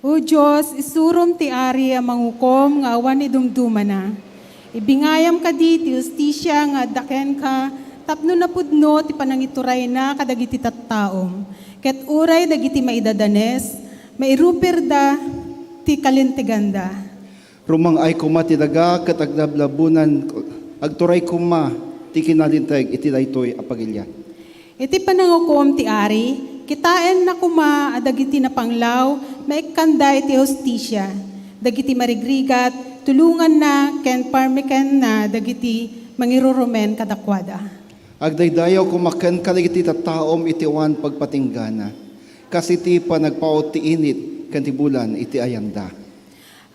O Diyos, isurom ti ari ang mangukom nga awan ni dumduma na. Ibingayam ka di ti justisya nga daken ka, tapno na pudno ti panangituray na kadagiti tattaom. Ket uray dagiti maidadanes, mairupir ti kalintiganda. Rumang ay kuma ti daga ket agdablabunan agturay kuma ti kinalinteg iti daytoy a pagilya. Iti panangukom ti ari, kitaen na kuma adagiti napanglaw, maikkanday ti hostisya. Dagiti marigrigat, tulungan na ken parmeken na dagiti mangirurumen kadakwada. Agdaydayaw kumaken kaligiti tattaom iti wan pagpatinggana. Kasi ti panagpaot ti init ken ti bulan iti ayanda.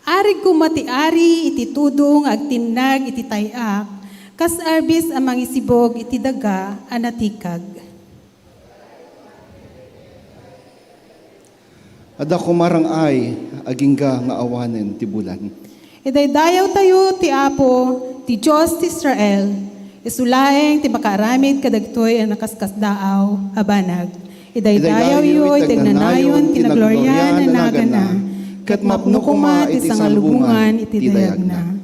Arig kuma ti ari iti tudong agtinag iti tayak, kas arbis amang isibog iti daga anatikag. Ada kumarang ay agingga nga awanen ti bulan. Idaydayaw tayo ti Apo, ti Diyos ti Israel, isulaeng ti makaramid kadagtoy ang nakaskasdaaw, abanag. Idaydayaw yu, itagnanayon, tinaglorya na nagana, kat mapno kuma iti sangalubungan iti dayag na.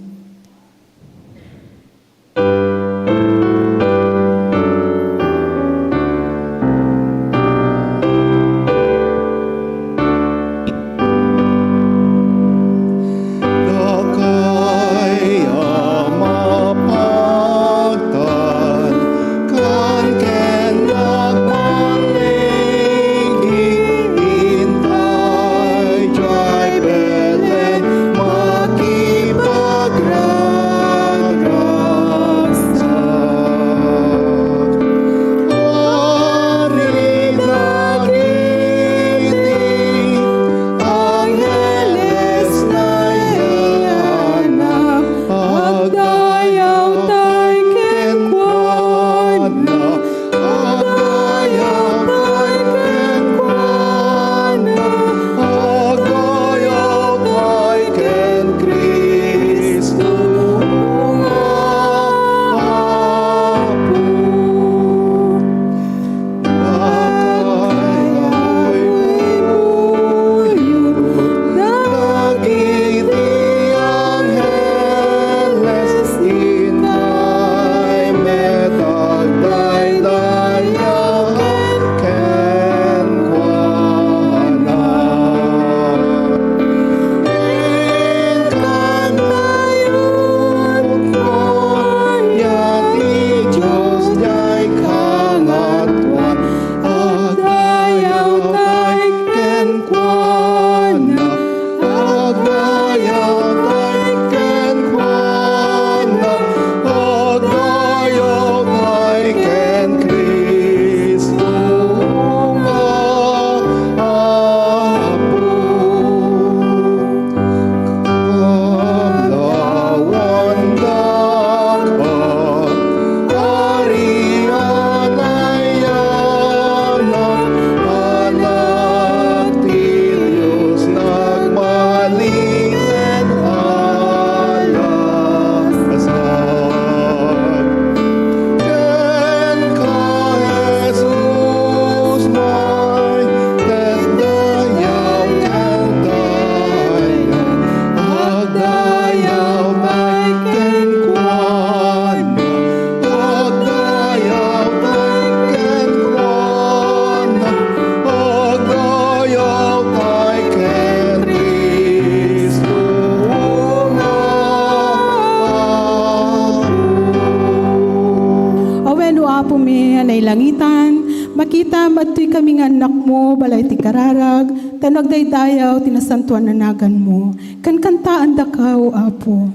langitan, makita matoy kami nga anak mo, balay ti kararag, tanag daydayaw, tinasantuan nanagan mo, kankantaan da kao, Apo.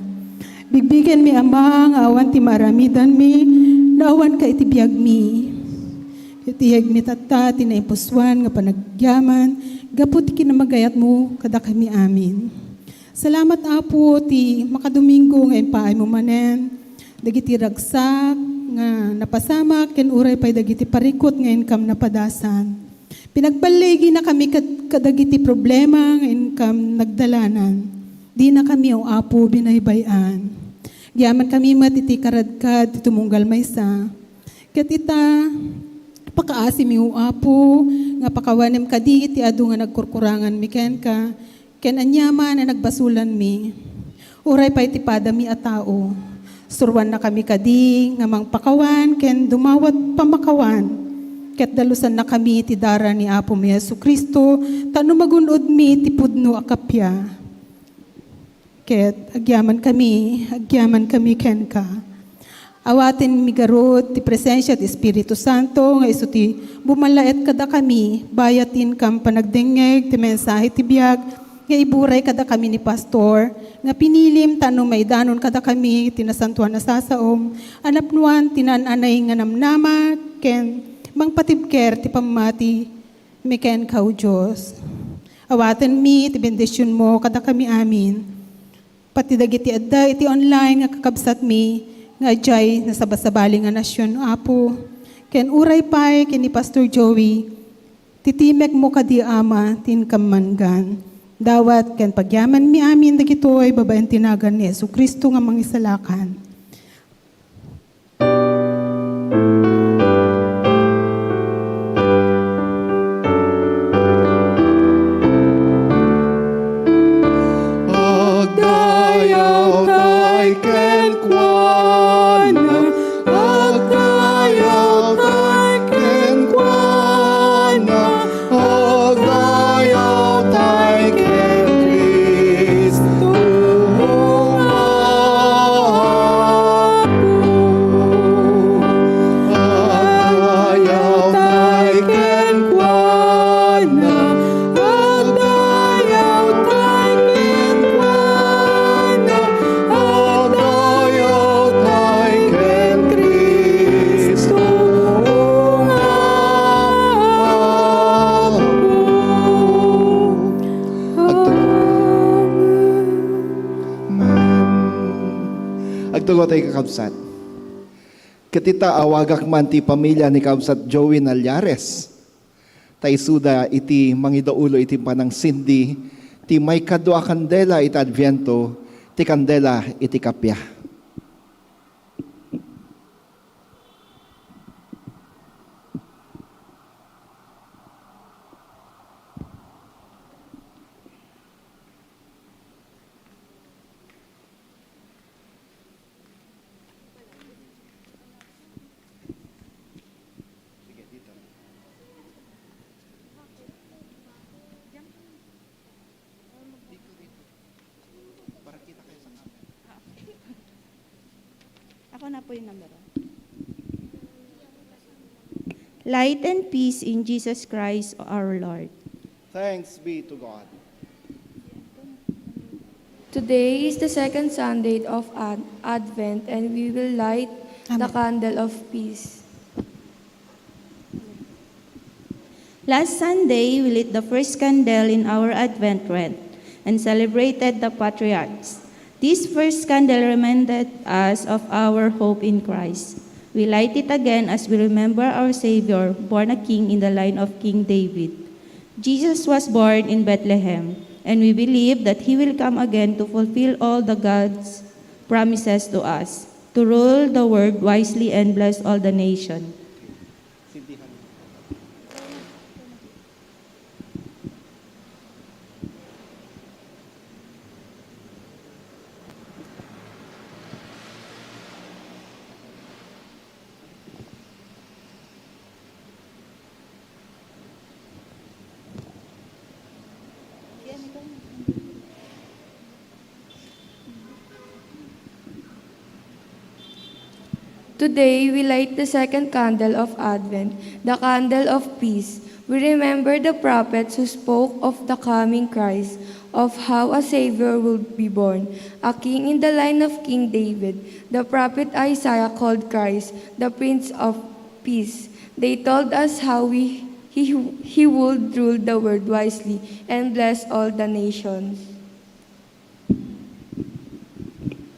Bigbigan mi amang, awan ti maramidan mi, naawan ka itibiyag mi. Itiyag mi tata, tinaipuswan, nga panagyaman, gapot kinamagayat mo, kada kami amin. Salamat, Apo, ti makadomingo ngayon paay mo manen, dagiti ragsak, nga napasama, ken uray pay dagiti parikot ngayon kam napadasan. Pinagbaligi na kami kadagiti problema ngayon kam nagdalanan. Di na kami o Apo binaybayan. Giyaman kami matiti karadkad, ti tumunggal maysa. Ket ita, pakaasim mi o Apo, nga pakawanem kadi iti adu nga nagkurkurangan mi ken ka, Ken anyama na nagbasulan mi. Uray pa iti padami a tao. Surwan na kami kadi nga mangpakawan ken dumawat pamakawan. Ket dalusan na kami ti dara ni Apo mi Jesucristo tano magunod mi ti pudno a kapya. Ket agyaman kami ken ka. Awatin mi garod ti presensya ti Espiritu Santo nga isu ti bumalaet kada kami bayatin kam panagdengeg ti mensahe ti biag nga iburay kada kami ni pastor nga pinilim tano maidanon kada kami tinasantuan na sasaom anapnuan tinananay nga namnama ken mangpatibker ti pamati miken kao Dios. Awaten mi ti bendisyon mo kada kami amin. Pati dagiti adda iti online nga kakabsat mi nga jay nasabasabali nga nasyon Apo. Ken uray pay ken ni Pastor Joey titimek mo kadi ama tin kamanggan. Dawat ken pagyaman mi amin dagitoy babaen tinagan ni Jesucristo nga mangisalakan. Agdayaw tay ken kuana, agdayaw tay ken kuana, agdayaw tay ken Kristo nga Apo. Agdayaw tay ken kuana, agdayaw tay ken kuana, agdayaw tay ken Kristo nga Apo. Agtugo tayo kakabsat. Katita awagak man ti pamilya ni Kabsat Joey Nalyares. Taisuda iti mangidaulo iti panang sindi, ti may kadwa kandela iti adviento, ti kandela iti kapya. Ako na po yung number. Light and peace in Jesus Christ our Lord. Thanks be to God. Today is the second Sunday of Advent, and we will light the candle of peace. Last Sunday, we lit the first candle in our Advent wreath and celebrated the patriarchs. This first candle reminded us of our hope in Christ. We light it again as we remember our Savior, born a king in the line of King David. Jesus was born in Bethlehem, and we believe that he will come again to fulfill all the God's promises to us, to rule the world wisely and bless all the nation. Today, we light the second candle of Advent, the candle of peace. We remember the prophets who spoke of the coming Christ, of how a Savior will be born, a king in the line of King David. The prophet Isaiah called Christ the Prince of Peace. They told us how he would rule the world wisely and bless all the nations.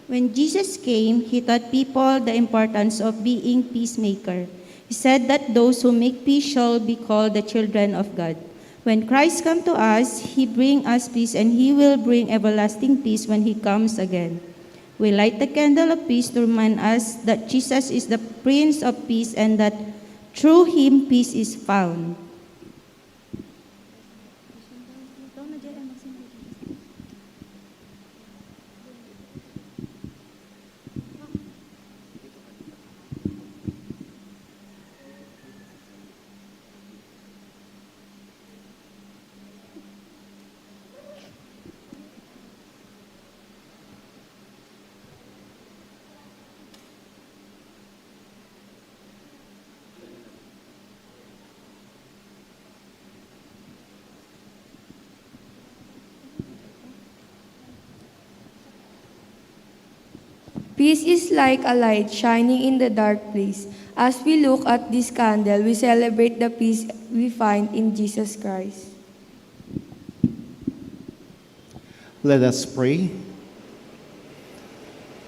When Jesus came, he taught people the importance of being peacemaker. He said that those who make peace shall be called the children of God. When Christ comes to us, he brings us peace, and he will bring everlasting peace when he comes again. We light the candle of peace to remind us that Jesus is the Prince of Peace and that through him peace is found. Peace is like a light shining in the dark place. As we look at this candle, we celebrate the peace we find in Jesus Christ. Let us pray.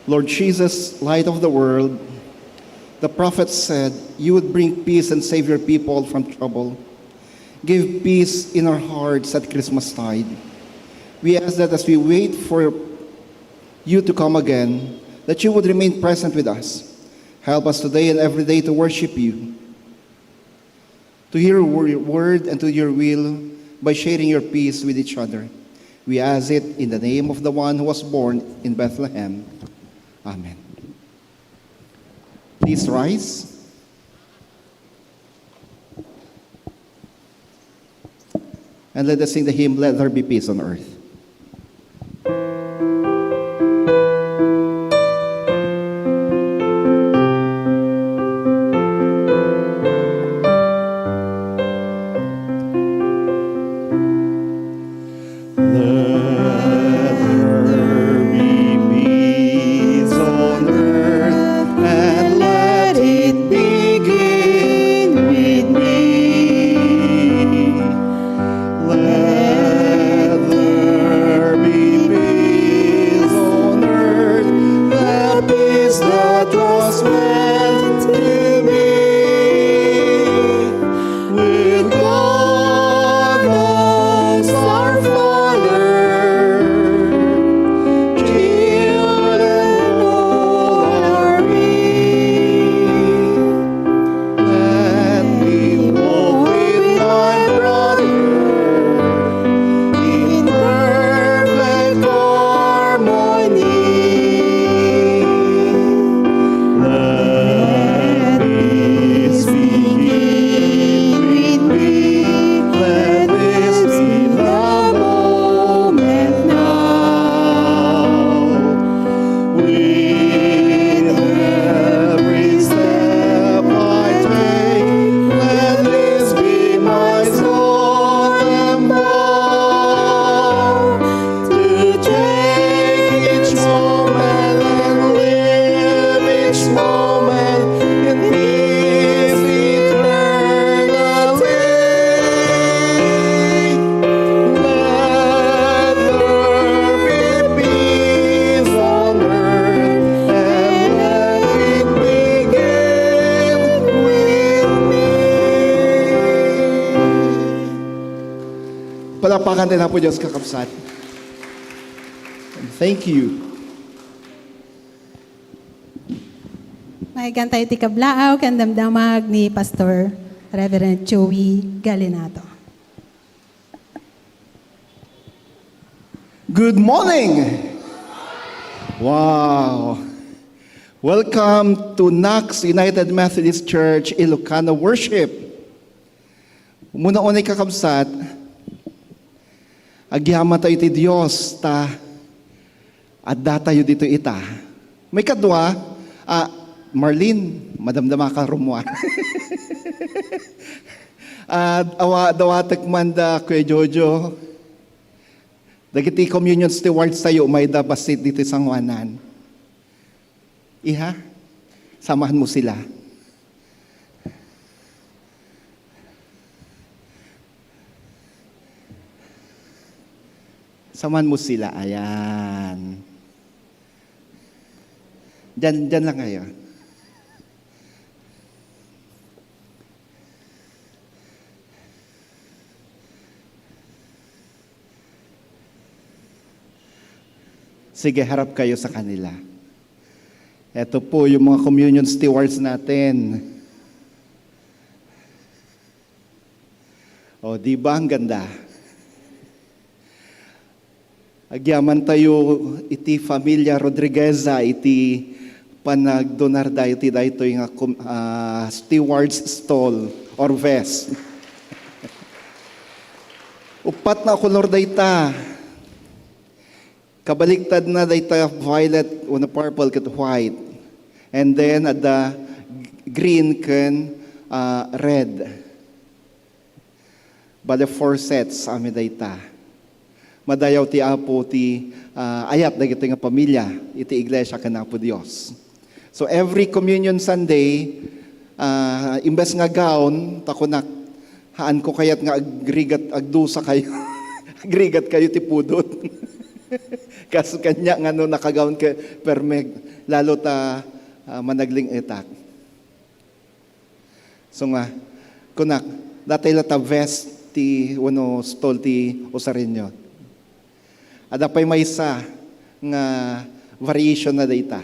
Lord Jesus, light of the world, the prophet said you would bring peace and save your people from trouble. Give peace in our hearts at Christmastide. We ask that as we wait for you to come again, that you would remain present with us. Help us today and every day to worship you, to hear your word and to your will by sharing your peace with each other. We ask it in the name of the one who was born in Bethlehem. Amen. Please rise. And let us sing the hymn, Let There Be Peace on Earth. Palapakan din po Diyos kakabsat. Thank you. Maigan tayo ti kablaaw, kan damdamag ni Pastor Reverend Joey Galinato. Good morning! Wow! Welcome to Knox United Methodist Church, Ilocano Worship. Muna-unay kakabsat, agyama tayo ti Diyos, ta at datayo dito ita. May kadwa, Marlene, madamdama ka rumwa. Awa dawatek man da Kuya Jojo. Dagiti communion stewards tayo, may dabasit dito sa ngwanan. Iha, samahan mo sila. Samahan mo sila. Ayan. Diyan lang kayo. Sige, harap kayo sa kanila. Ito po yung mga communion stewards natin. O, di ba ang ganda? Agyaman tayo iti Familia Rodrigueza, iti panagdonar dayo ti dayto yung steward's stall or vest. Upat na kolor dayta. Kabaliktad na dayta violet o na purple kat white. And then at the green can red. Bale 4 sets ami dayta. Madayaw ti Apo ti ayat dagiti nga pamilya iti iglesia ken Apo Dios. So every Communion Sunday, imbes nga gaon, takunak, haan ko kayat nga agrigat, agdusa kayo. Agrigat kayo ti pudot. Kaso kanya nga no nakagaon ka permeg, lalo ta managling etak. So nga, kunak, datay lata vest ti wano stol ti usarinyo. Adapay may isa nga variation na data.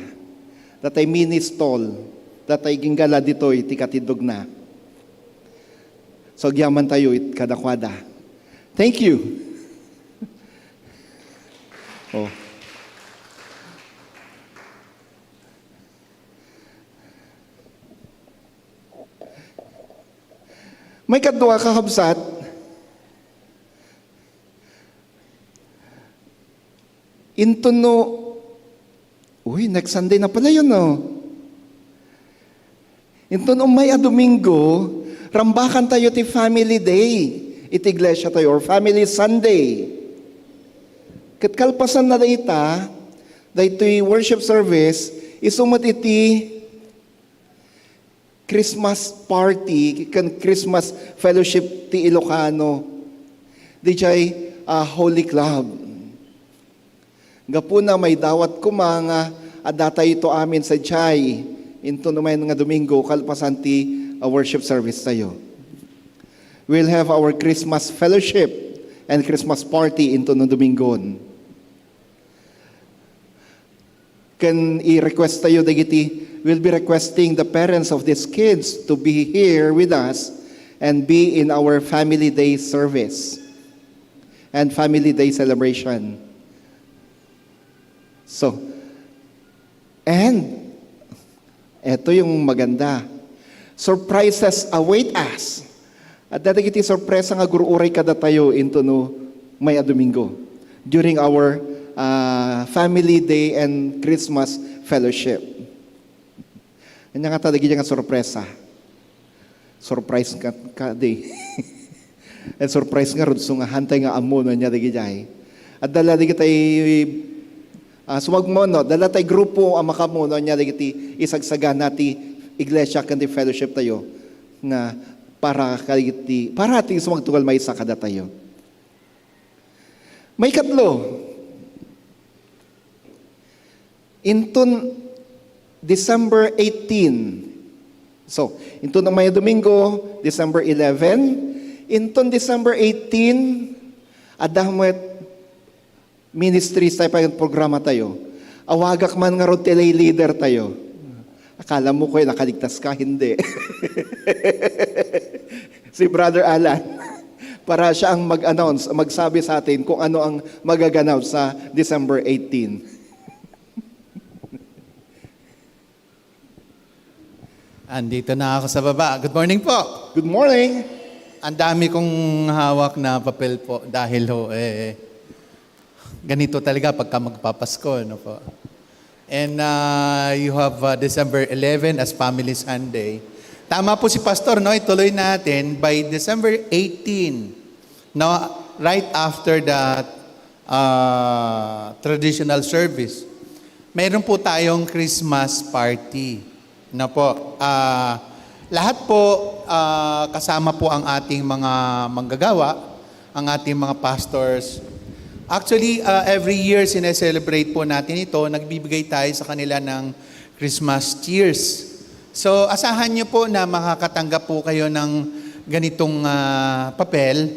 Datay mini stall, datay ginggala ditoy ti katidog na. So agyaman tayo it kadakwada. Thank you. Oh. May kadwa kakabsat. Into no, next Sunday na pala yun, no? Into no may Domingo, rambakan tayo ti Family Day, iti iglesia tayo, or Family Sunday. Katkalpasan na dayta, daytoy worship service, isumot iti Christmas party, kan Christmas fellowship ti Ilocano, di jay Holy Club. Gapuna may dawat kumanga adatay ito amin sa jay into naman nga Domingo kalpasan ti worship service tayo. We'll have our Christmas fellowship and Christmas party into no Domingon. Can i-request tayo dagiti, we'll be requesting the parents of these kids to be here with us and be in our Family Day service and Family Day celebration. So, and eto yung maganda. Surprises await us. At dadagiti sorpresa nga guruuray kada tayo into no may Domingo during our Family Day and Christmas fellowship. Kanya nga tadagi nga sorpresa. Surprise ka day. And surprise nga rod so nga hantay nga amo no nya dagi jay. At dala dagi tay sumagmono, dala tay grupo ang makamuno nya dagiti isagsagan nati iglesia kanti fellowship tayo nga para ti sumagtugal may isa kada tayo. May katlo. Inton December 18. So, inton ang may Domingo, December 11. Inton December 18, adahmet ministries tayo pa yung programa tayo. Awagak man nga ron lay leader tayo. Akala mo ko nakaligtas ka, hindi. Si Brother Alan, para siya ang mag-announce, magsabi sa atin kung ano ang magaganaw sa December 18. Andito na ako sa baba. Good morning po. Good morning. Ang dami kong hawak na papel po dahil ganito talaga pagka magpapasko. No po? And you have December 11 as Family Sunday. Tama po si Pastor, no? Ituloy natin by December 18, no? Right after that traditional service. Mayroon po tayong Christmas party. No po? Lahat po kasama po ang ating mga manggagawa, ang ating mga pastors. Actually, every year sineselebrate po natin ito, nagbibigay tayo sa kanila ng Christmas cheers. So, asahan niyo po na makakatanggap po kayo ng ganitong papel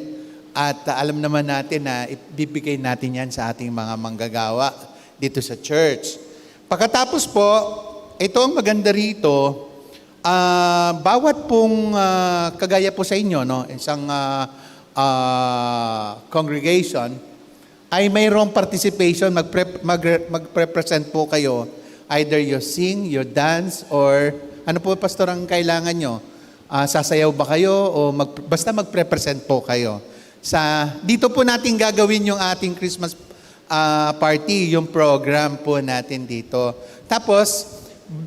at alam naman natin na ibibigay natin yan sa ating mga manggagawa dito sa church. Pagkatapos po, ito ang maganda rito, bawat pong kagaya po sa inyo, no, isang congregation, ay mayroong participation, magre-present po kayo. Either you sing, you dance, or ano po, Pastor, ang kailangan nyo? Sasayaw ba kayo? O basta magre-present po kayo. Dito po natin gagawin yung ating Christmas party, yung program po natin dito. Tapos,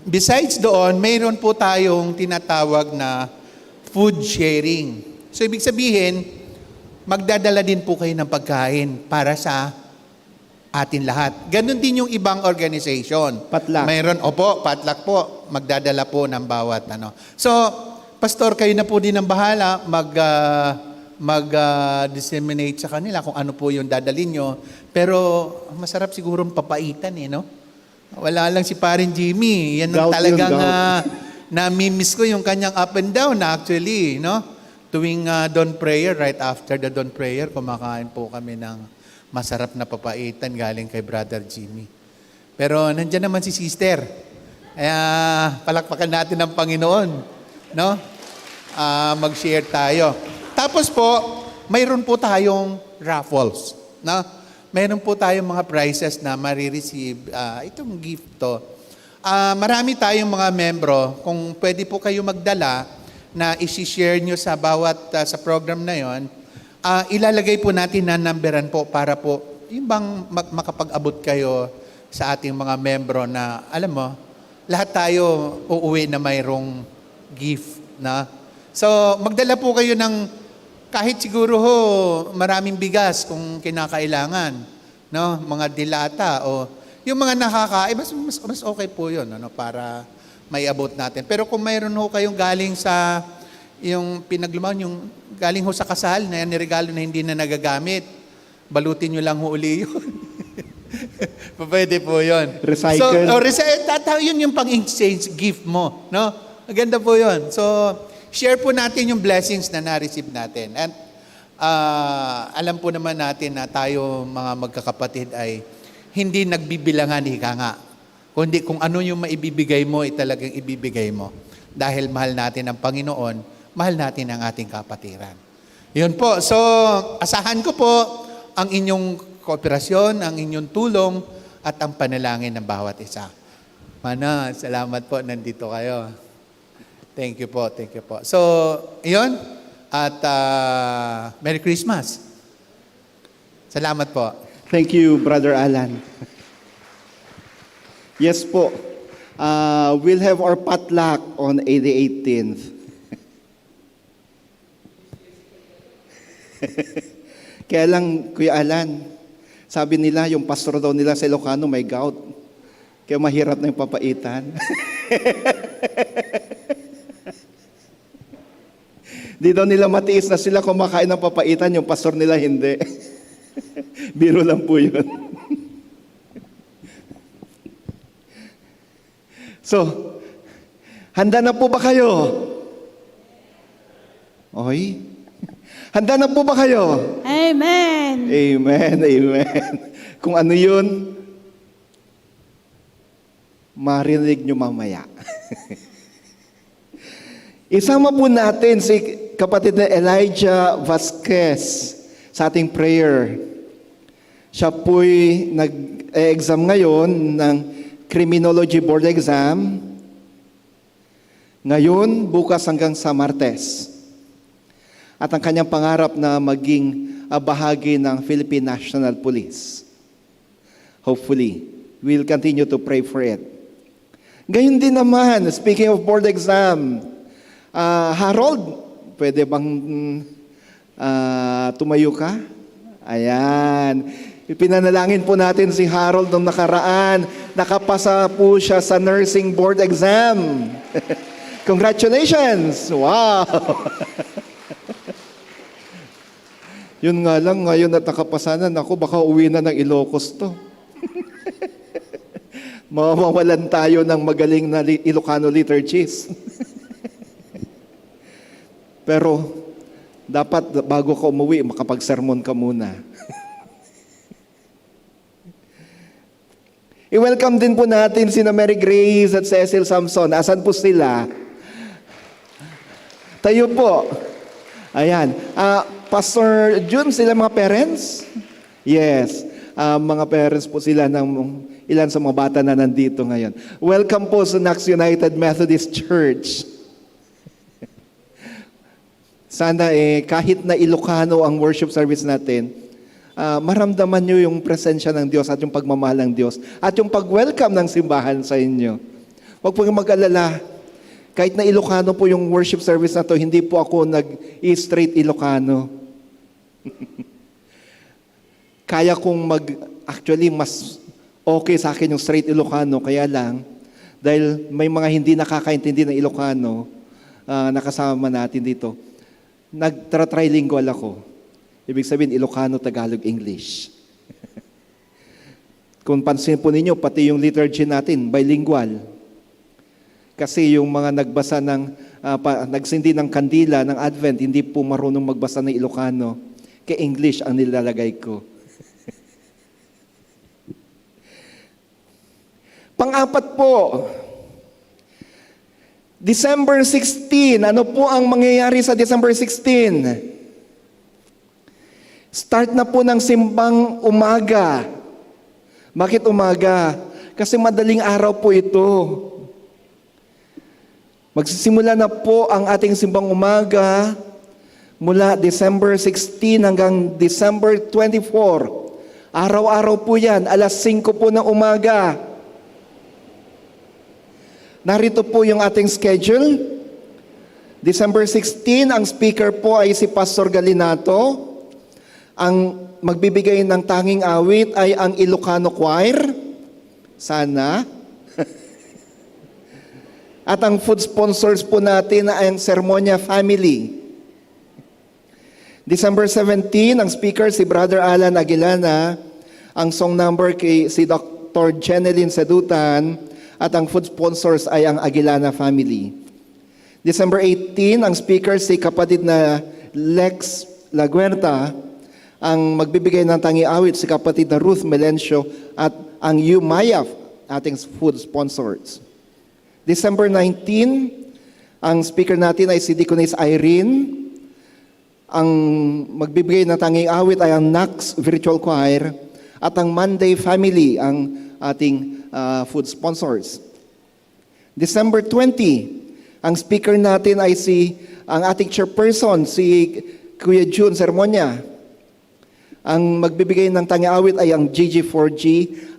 besides doon, mayroon po tayong tinatawag na food sharing. So, ibig sabihin, magdadala din po kayo ng pagkain para sa atin lahat. Ganon din yung ibang organization. Potluck. Mayroon, potluck po. Magdadala po ng bawat ano. So, Pastor, kayo na po din ang bahala mag-disseminate sa kanila kung ano po yung dadalhin nyo. Pero masarap siguro papaitan no? Wala lang si Parin Jimmy. Yan ang Gout yun, talagang gout. nami-miss ko yung kanyang up and down actually, no? Tuwing dawn prayer, right after the dawn prayer, kumakain po kami ng masarap na papaitan galing kay Brother Jimmy. Pero nandiyan naman si Sister. Kaya palakpakan natin ang Panginoon, no? Mag-share tayo. Tapos po, mayroon po tayong raffles, no? Mayroon po tayong mga prizes na marireceive. Itong gift to. Marami tayong mga membro. Kung pwede po kayo magdala na isi-share nyo sa bawat sa program na yon, ilalagay po natin na numberan po para po yung bang makapag-abot kayo sa ating mga membro na alam mo, lahat tayo uuwi na mayroong gift na. So, magdala po kayo ng kahit siguro maraming bigas kung kinakailangan, no? Mga dilata o yung mga mas okay po 'yon, ano, para may abot natin. Pero kung mayroon kayong galing sa yung pinaglumaon, yung galing sa kasal na niregalo na hindi na nagagamit, balutin nyo lang uli yun. Pwede po yun. Recycle. So, yun yung pang-exchange gift mo. No? Maganda po yun. So, share po natin yung blessings na na-receive natin. And alam po naman natin na tayo mga magkakapatid ay hindi nagbibilangan, ika nga. Kundi kung ano yung maibibigay mo, talagang ibibigay mo. Dahil mahal natin ang Panginoon, mahal natin ang ating kapatiran. Yun po. So, asahan ko po ang inyong kooperasyon, ang inyong tulong, at ang panalangin ng bawat isa. Mana, salamat po, nandito kayo. Thank you po, thank you po. So, yun. At Merry Christmas. Salamat po. Thank you, Brother Alan. Yes po. We'll have our potluck on the 18th. Kaya lang, Kuya Alan, sabi nila, yung pastor daw nila sa Ilocano may gout. Kaya mahirap na yung papaitan. Di daw nila matiis na sila kumakain ng papaitan, yung pastor nila hindi. Biro lang po yun. So, handa na po ba kayo? Oy? Handa na po ba kayo? Amen! Amen, amen. Kung ano yun, marinig nyo mamaya. Isama po natin si kapatid na Elijah Vasquez sa ating prayer. Siya po'y nag-exam ngayon ng Criminology Board Exam. Ngayon, bukas hanggang sa Martes. At ang kanyang pangarap na maging bahagi ng Philippine National Police. Hopefully, we'll continue to pray for it. Gayon din naman, speaking of board exam, Harold, pwede bang tumayo ka? Ayan. Pinanalangin po natin si Harold nung nakaraan. Nakapasa po siya sa nursing board exam. Congratulations! Wow! Yun nga lang, ngayon at nakapasanan ako, baka uwi na ng Ilocos to. Mawawalan tayo ng magaling na Ilocano liturgies. Pero, dapat bago ka umuwi, makapag-sermon ka muna. I-welcome din po natin sina Mary Grace at Cecil Samson. Asan po sila? Tayo po. Ayan. Pastor June, sila mga parents? Yes. Mga parents po sila ng ilan sa mga bata na nandito ngayon. Welcome po sa Nax United Methodist Church. Sana kahit na Ilocano ang worship service natin, maramdaman nyo yung presensya ng Diyos at yung pagmamahal ng Diyos at yung pag-welcome ng simbahan sa inyo. Huwag po kayong mag-alala. Kahit na Ilocano po yung worship service na to, hindi po ako nag-straight Ilocano. Kaya kong actually mas okay sa akin yung straight Ilocano, kaya lang, dahil may mga hindi nakakaintindi ng Ilocano, nakasama natin dito, nagtra-trilingual ako. Ibig sabihin, Ilocano, Tagalog, English. Kung pansin po ninyo, pati yung liturgy natin, bilingual. Kasi yung mga nagbasa nagsindi ng kandila ng Advent, hindi po marunong magbasa ng Ilocano. Kaya English ang nilalagay ko. Pang-apat po, December 16. Ano po ang mangyayari sa December 16? Start na po ng simbang umaga. Bakit umaga? Kasi madaling araw po ito. Magsisimula na po ang ating simbang umaga mula December 16 hanggang December 24. Araw-araw po yan, alas 5 po ng umaga. Narito po yung ating schedule. December 16, ang speaker po ay si Pastor Galinato. Ang magbibigay ng tanging awit ay ang Ilocano Choir. Sana. At ang food sponsors po natin ay ang Sermonia Family. December 17, ang speaker si Brother Alan Aguilana. Ang song number si Dr. Jeneline Sedutan. At ang food sponsors ay ang Aguilana family. December 18, ang speaker si kapatid na Lex Laguerta. Ang magbibigay ng tangi awit si kapatid na Ruth Melencio at ang Umayaf, ating food sponsors. December 19, ang speaker natin ay si Deaconess Irene. Ang magbibigay ng tanging awit ay ang Nax Virtual Choir at ang Monday Family, ang ating food sponsors. December 20, ang speaker natin ay ang ating chairperson, si Kuya June Sermonia. Ang magbibigay ng tangi-awit ay ang GG4G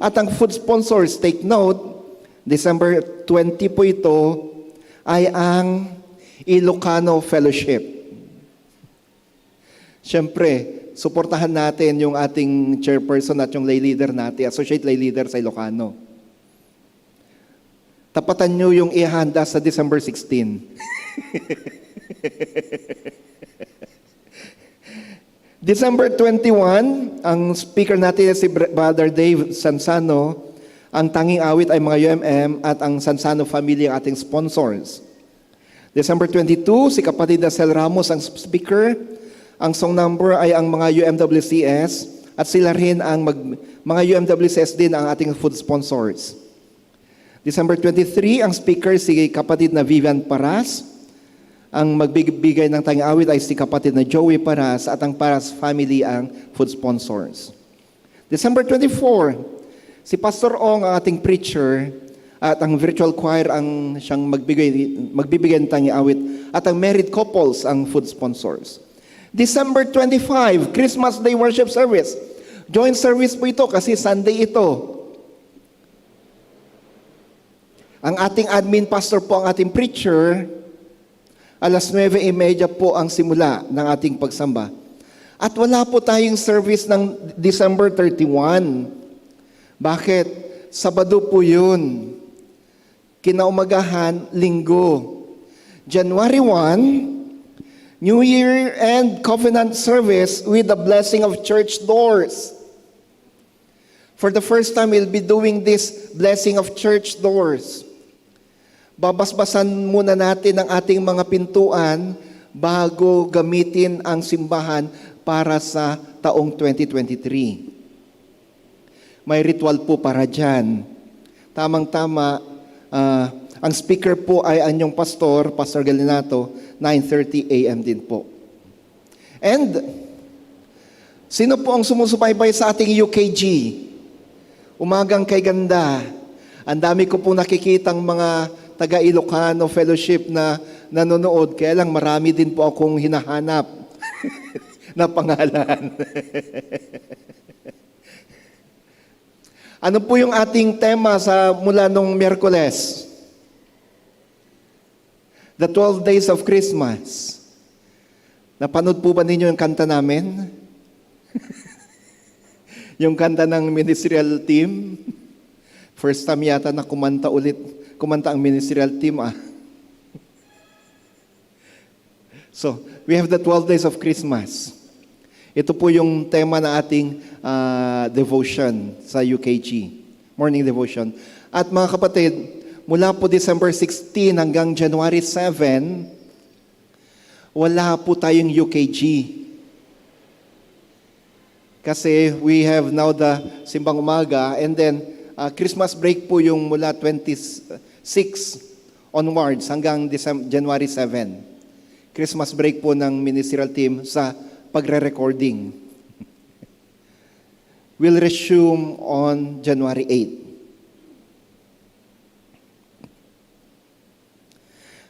at ang food sponsors, take note, December 20 po ito ay ang Ilocano Fellowship. Siyempre, suportahan natin yung ating chairperson at yung lay leader natin, associate lay leader sa Ilocano. Tapatan nyo yung ihanda sa December 16. December 21, ang speaker natin si Brother Dave Sansano. Ang tanging awit ay mga UMM at ang Sansano family ang ating sponsors. December 22, si kapatid na Sel Ramos ang speaker. Ang song number ay ang mga UMWCS at sila rin ang mga UMWCS din ang ating food sponsors. December 23, ang speaker si kapatid na Vivian Paras. Ang magbibigay ng tanging awit ay si kapatid na Joey Paras at ang Paras family ang food sponsors. December 24, si Pastor Ong ang ating preacher at ang virtual choir ang siyang magbibigay ng tanging awit at ang married couples ang food sponsors. December 25, Christmas Day Worship Service. Joint service po ito kasi Sunday ito. Ang ating admin pastor po ang ating preacher. Alas 9:30 po ang simula ng ating pagsamba. At wala po tayong service ng December 31. Bakit? Sabado po yun. Kinaumagahan, linggo. January 1, New Year and Covenant Service with the blessing of church doors. For the first time, we'll be doing this blessing of church doors. Babasbasan muna natin ang ating mga pintuan bago gamitin ang simbahan para sa taong 2023. May ritual po para dyan. Tamang-tama, ang speaker po ay anyong pastor, Pastor Galinato, 9:30 a.m. din po. And, sino po ang sumusubaybay sa ating UKG? Umagang kay ganda. Ang dami ko po nakikitang mga taga-Ilocano Fellowship na nanonood, kaya lang marami din po akong hinahanap na pangalan. Ano po yung ating tema mula nung Miyerkules? The 12 Days of Christmas. Napanood po ba ninyo yung kanta namin? Yung kanta ng ministerial team, first time yata na kumanta ang ministerial team So, we have the 12 days of Christmas. Ito po yung tema na ating devotion sa UKG, morning devotion. At mga kapatid, mula po December 16 hanggang January 7, wala po tayong UKG. Kasi we have now the Simbang Umaga, and then Christmas break po yung mula 26 onwards hanggang January 7. Christmas break po ng ministerial team sa pagre-recording. We'll resume on January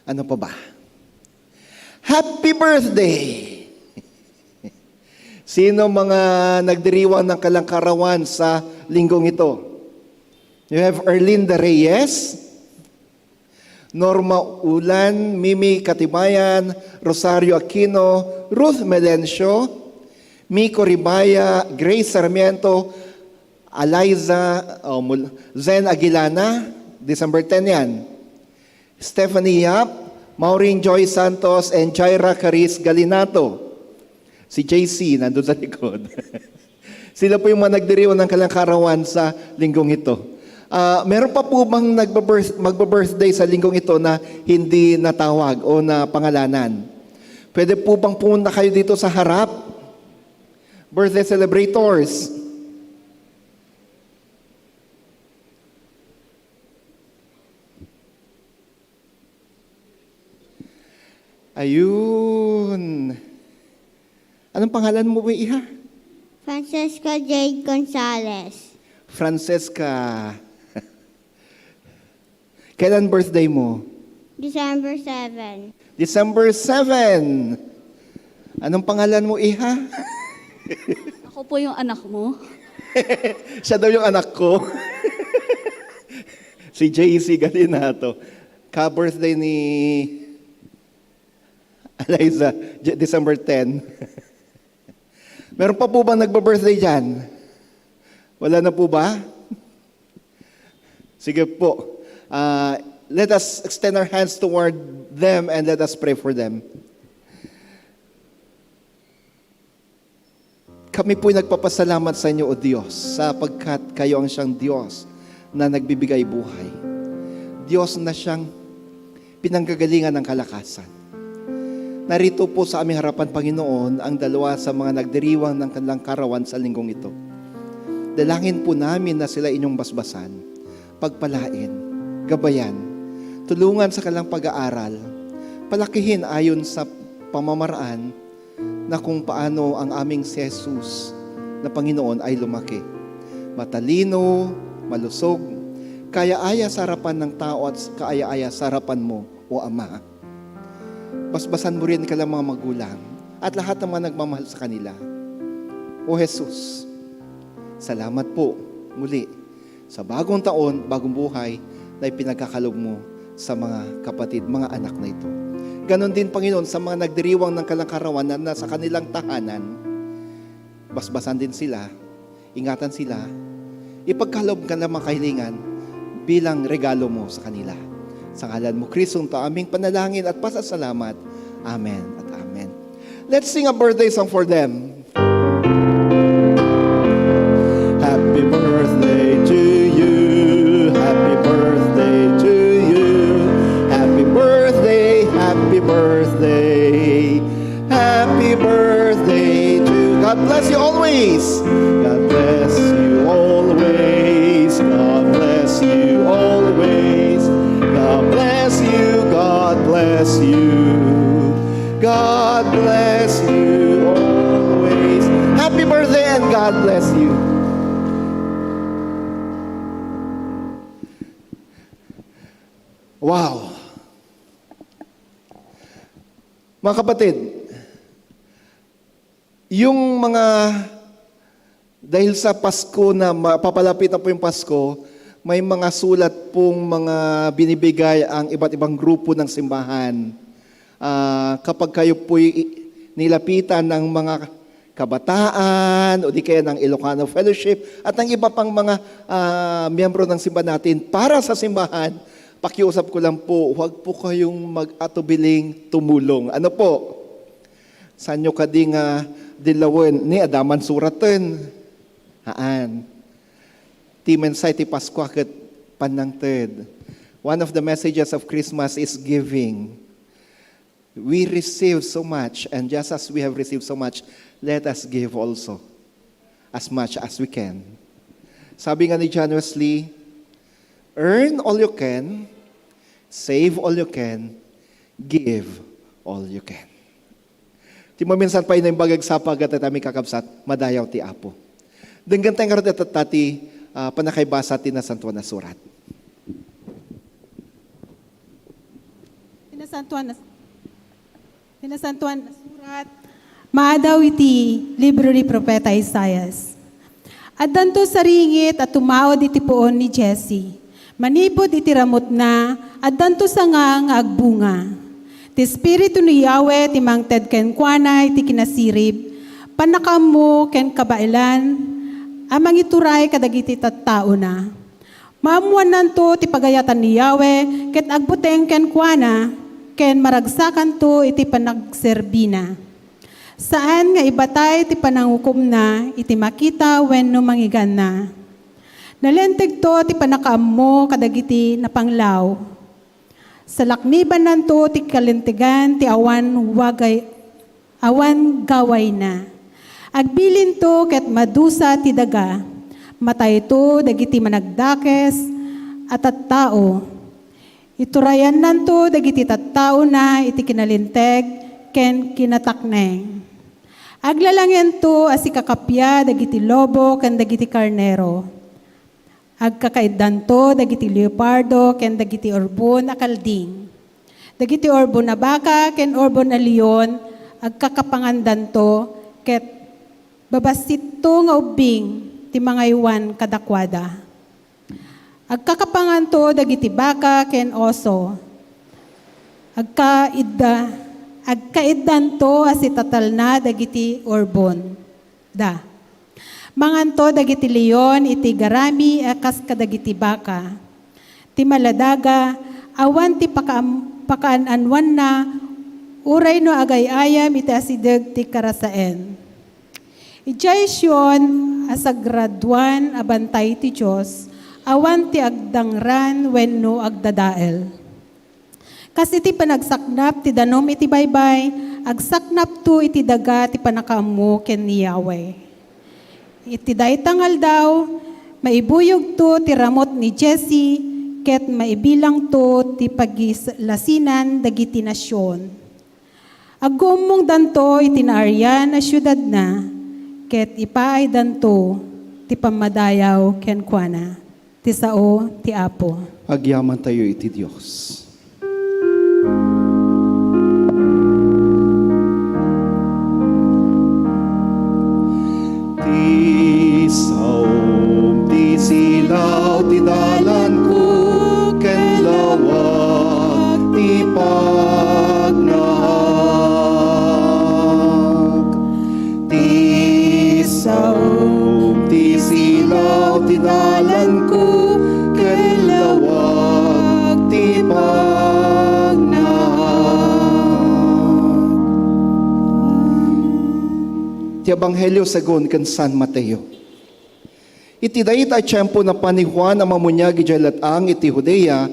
8. Ano pa ba? Happy birthday! Sino mga nagdiriwang ng kalangkarawan sa linggong ito? You have Erlinda Reyes, Norma Ulan, Mimi Katibayan, Rosario Aquino, Ruth Melencio, Miko Ribaya, Grace Sarmiento, Eliza, Zen Aguilana, December 10 yan. Stephanie Yap, Maureen Joy Santos, and Jaira Caris Galinato. Si JC, nandun sa likod. Sila po yung mga nagdiriwang ng kalangkarawan sa linggong ito. Meron pa po bang magba-birthday sa linggong ito na hindi natawag o na pangalanan? Pwede po bang pumunta kayo dito sa harap? Birthday celebrators. Ayun. Anong pangalan mo ba, Iha? Francesca Jade Gonzalez. Francesca. Kailan birthday mo? December 7. December 7. Anong pangalan mo, Iha? Ako po yung anak mo. Siya daw yung anak ko. Si JC Galinato. Ka-birthday ni Eliza, December 10. Meron pa po ba nagba-birthday dyan? Wala na po ba? Sige po. Let us extend our hands toward them and let us pray for them. Kami po'y nagpapasalamat sa inyo, O Diyos, sapagkat kayo ang siyang Diyos na nagbibigay buhay. Diyos na siyang pinanggagalingan ng kalakasan. Narito po sa aming harapan, Panginoon, ang dalawa sa mga nagdiriwang ng kanilang karawan sa linggong ito. Dalangin po namin na sila inyong basbasan, pagpalain, gabayan, tulungan sa kanilang pag-aaral, palakihin ayon sa pamamaraan na kung paano ang aming si Jesus na Panginoon ay lumaki. Matalino, malusog, kaya-aya sa harapan ng tao at kaaya-aya sa harapan mo, O Ama. Basbasan mo rin kanilang mga magulang at lahat ng mga nagmamahal sa kanila. O Jesus, salamat po muli sa bagong taon, bagong buhay na ipinagkakalob mo sa mga kapatid, mga anak na ito. Ganon din, Panginoon, sa mga nagdiriwang ng kalangkarawan na nasa kanilang tahanan, basbasan din sila, ingatan sila, ipagkalob ka ng mga kahilingan bilang regalo mo sa kanila. Sa ngalan mo, Kristo, ito aming panalangin at pasasalamat. Amen at amen. Let's sing a birthday song for them. Happy birthday to you. Happy birthday to you. Happy birthday, happy birthday. Happy birthday to God bless you always. God bless you always. God bless you always. God bless you. God bless you. God bless you always. Happy birthday and God bless you. Wow. Mga kapatid, yung mga, dahil sa Pasko na, papalapit na po yung Pasko, may mga sulat pong mga binibigay ang iba't ibang grupo ng simbahan. Kapag kayo po'y nilapitan ng mga kabataan o di kaya ng Ilocano Fellowship at ng iba pang mga miyembro ng simbahan natin para sa simbahan, pakiusap ko lang po, huwag po kayong mag-atubiling tumulong. Ano po? Saan nyo kading dilawin ni Adaman suraten? Haan. Ti mensay ti Pasko ket panangted. One of the messages of Christmas is giving. We receive so much, and just as we have received so much, let us give also as much as we can. Sabi nga ni John Wesley, earn all you can, save all you can, give all you can. Ti maminsan pa yung bagag sapag at aming kakabsat, madayaw ti Apo. Denggantay nga rin tati panakaybasa ti na santuan na surat. Tinasantuan na surat, maadaw iti libro ni Propeta Isaias. At danto sa ringit at tumaod iti poon ni Jesse. Manipod iti ramot na, at danto sa nga agbunga. Ti Espiritu ni Yahweh ti mangted ken kuana iti kinasirib, panakam mo ken kabailan, amang ituray kadagiti tattao na. Maamuan nanto ti pagayatan ni Yahweh, ket agbuteng ken kuana, ken maragsakan to iti panagserbina. Saan nga ibatay iti panangukom na, iti makita wenno manggigan na. Nalenteg to ti panakaammo kadagiti napanglaw. Sa lakniban nanto ti kalintigan ti awan gaway na. Agbilin to ket madusa ti daga, matay to dagiti managdakes at tao. Iturayan nanto dagiti tattao na iti kinalinteg ken kinatakneng. Aglalangyan to as ikakapya dagiti lobo ken dagiti karnero. Agkakaiddan to dagiti leopardo ken dagiti orbon a kalding. Dagiti orbon na baka ken orbon a leon agkakapangandan to ket babasit to nga ubing ti mga iwan kadakwada. Agkakapangan to dagiti baka ken oso. Agkaiddan to as itatal na dagiti orbon. Da. Mangan to dagiti leon iti garami akas kadagiti baka. Ti maladaga awan ti pakaananwan na uray no agayayam iti asideg ti karasaen. Ijay siyon asagraduan abantay ti Diyos, awan ti agdangran wenno agdadael. Kasi ti panagsaknap ti danom iti baybay, agsaknap to iti daga ti panakaammo ken ni Yahweh. Iti daytangal daw, maibuyog to ti ramot ni Jesse, ket maibilang to ti pagislasinan dagiti nasyon. Agumong danto iti naaryan na syudad na, ket ipaay danto ti pamadayaw ken kuana. Ti sao, ti Apo. Agyaman tayo iti Diyos. Ti saom, ti silaw, ti dalan ko, ken lawag, ti pagnahag. Ti saom, ti silaw, ti dalan ko, ken lawag, ti pagnahag. Ti Ebanghelyo segun ken San Mateo. Iti dayta tiyempo na panihwan ang mamunyag ijalatang iti Judea,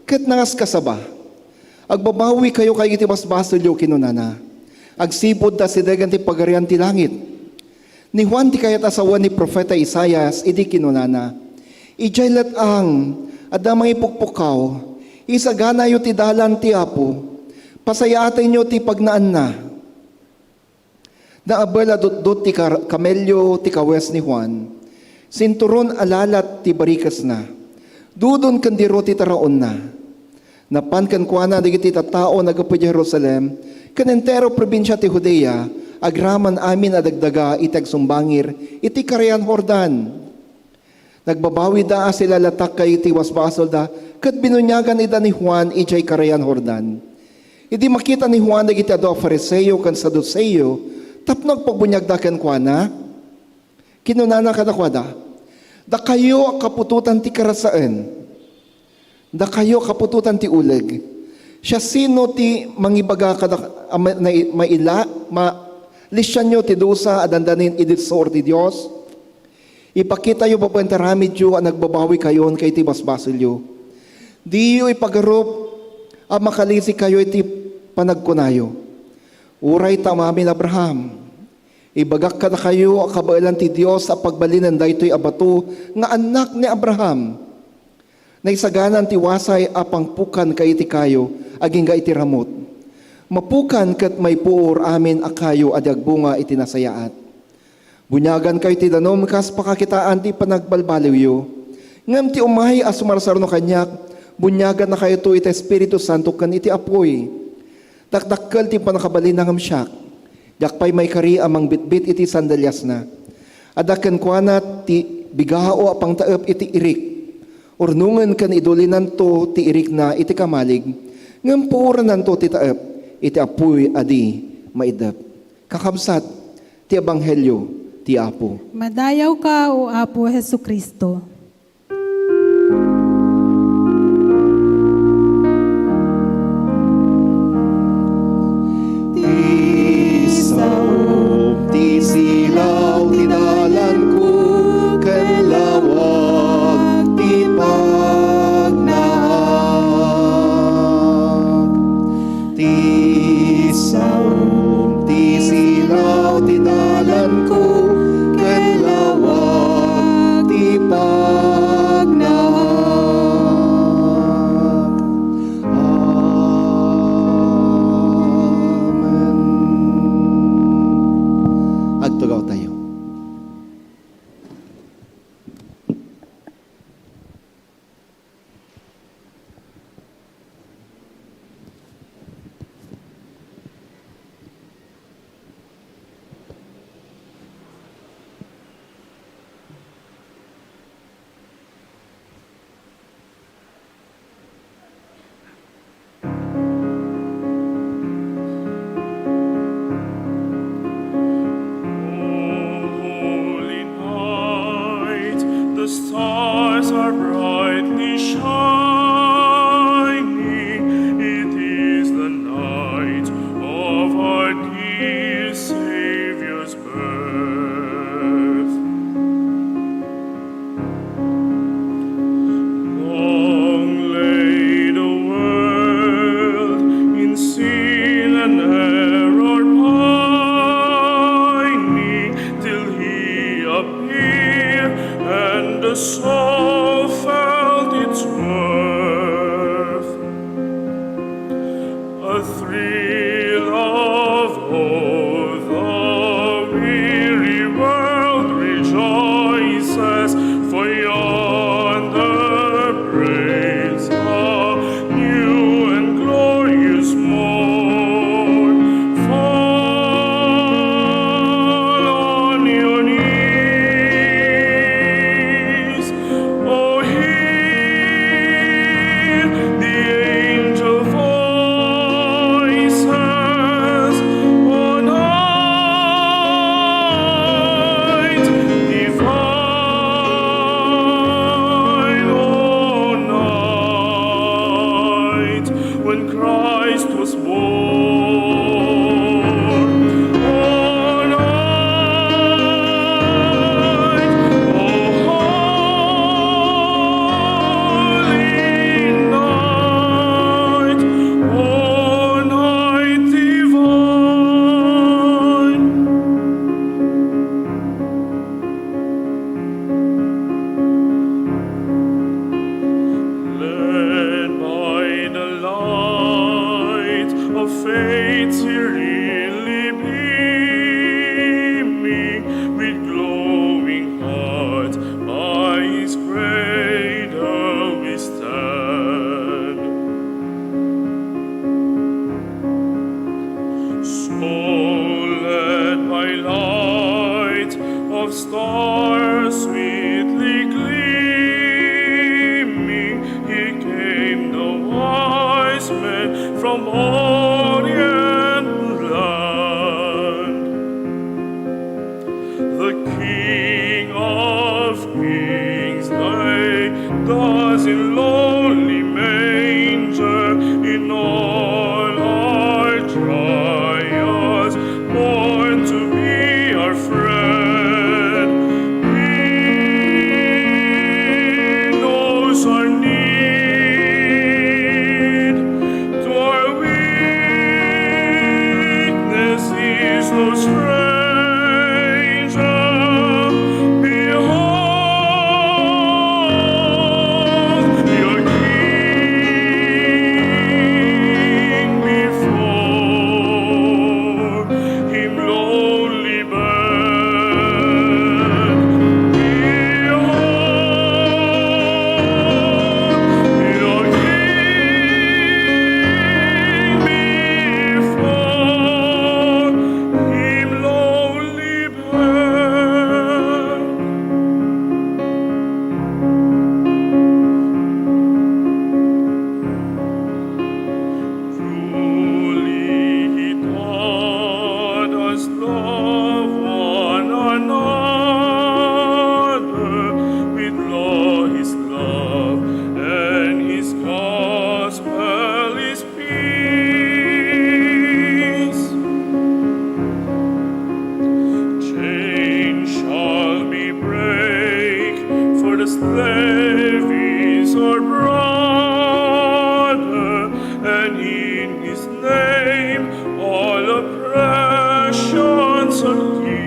ket nangas kasaba. Agbabawi kayo kay iti basbasolyo kinunana. Agsipod ta si degan ti pagarian ti langit. Ni Juan ti kayat asawa ni Propeta Isaias, iti kinunana. Ijalatang, adamang ipukpukaw, isagana yu ti dalan ti Apo, pasayaten nyo ti pagnaan na. Naabala dut ti kamelyo ti kawes ni Juan, sinturon alalat ti barikas na, dudon kandiro ti taraon na. Napan kan kuana digiti tattao nagapu Jerusalem, kanentero probinsya ti Judea, agraman amin adagdaga itag sumbangir, iti Karayan Jordan. Nagbabawi da sila latak kay iti wasbasol da, kat binunyagan ida ni Juan ijay Karayan Jordan. Idi makita ni Juan dagiti ado Fariseo kan Saduceo, Tapnog pagbunyag da ken kuana. Kinunana kada kwada. Da kayo kapututan ti karasaan. Da kayo kapututan ti uleg. Siya sino ti mangibaga kada maila, lisyan nyo ti dusa adandanin iditsor ti Diyos. Ipakita yo papantaramid yo ang nagbabawi kayon kay ti basbasilyo. Di yo ipagarup ang makalisi kayo iti panagkunayo. Uray tamamin Abraham. Ibagak ka na kayo ang kabailan ti Diyos sa pagbalinan daytoy abato nga anak ni Abraham. Naisaganan ti wasay apang pukan kay iti kayo aging ga iti ramot. Mapukan kat may puor amin akayo adi agbunga iti nasayaat. Bunyagan kayo ti danom kas pakakitaan ti panagbalbaliw yo. Ngam ti umahay asumarsarno kanyak, bunyagan na kayo to iti Espiritu Santo kan iti apoy. Dakdakkel ti panakabalin ng amsyak. Dakpay may kari amang bitbit iti sandalyas na. Adakan kuana ti bigao apang taep iti irik. Urnungan kan idulinan to ti irik na iti kamalig. Ngam puuranan to ti taep iti apoy adi maidap. Kakabsat ti ebanghelyo ti Apo. Madayaw ka, O Apo Hesu Kristo. Ti silaw ti dalan ko ken lawag ti pagnaag. Ti silaw ti dalan ko ken lawag ti pagnaag. Amen. Agtugaw tayo. Holy night, the stars are brightly shining. It is the night of our dear Savior's birth. Long lay the world in sin and error pining, till he appeared and the soul felt its worth. A thrill of hope, the weary world rejoices, for yonder breaks a new and glorious morn. Fall on your knees, thus in lonely manger, in all our trials, born to be our friend. He knows our need, to our weakness is no stranger. Behold, your King before him lowly bend. Behold, your King before him lowly bend. Truly he taught us love one another, with law his love, and his gospel is peace. Chain shall be break, for the slave is our brother, and in his name all oppressions are peace.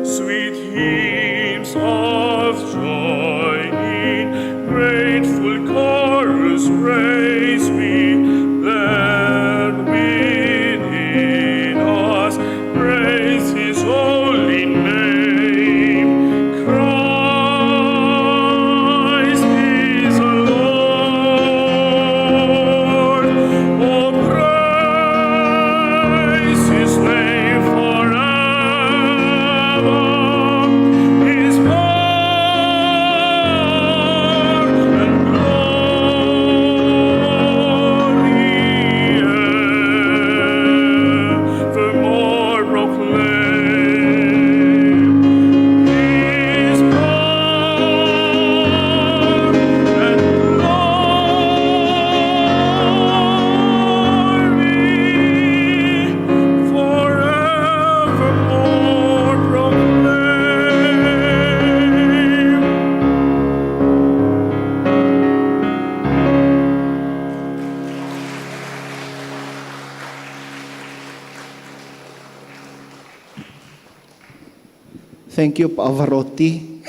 Sweet hymns of joy in grateful chorus raise we, let within us praise his holy name. Christ is our Lord. Oh, praise his name forever. His power and glory evermore proclaim. His power and glory forevermore proclaim. Thank you, Pavarotti.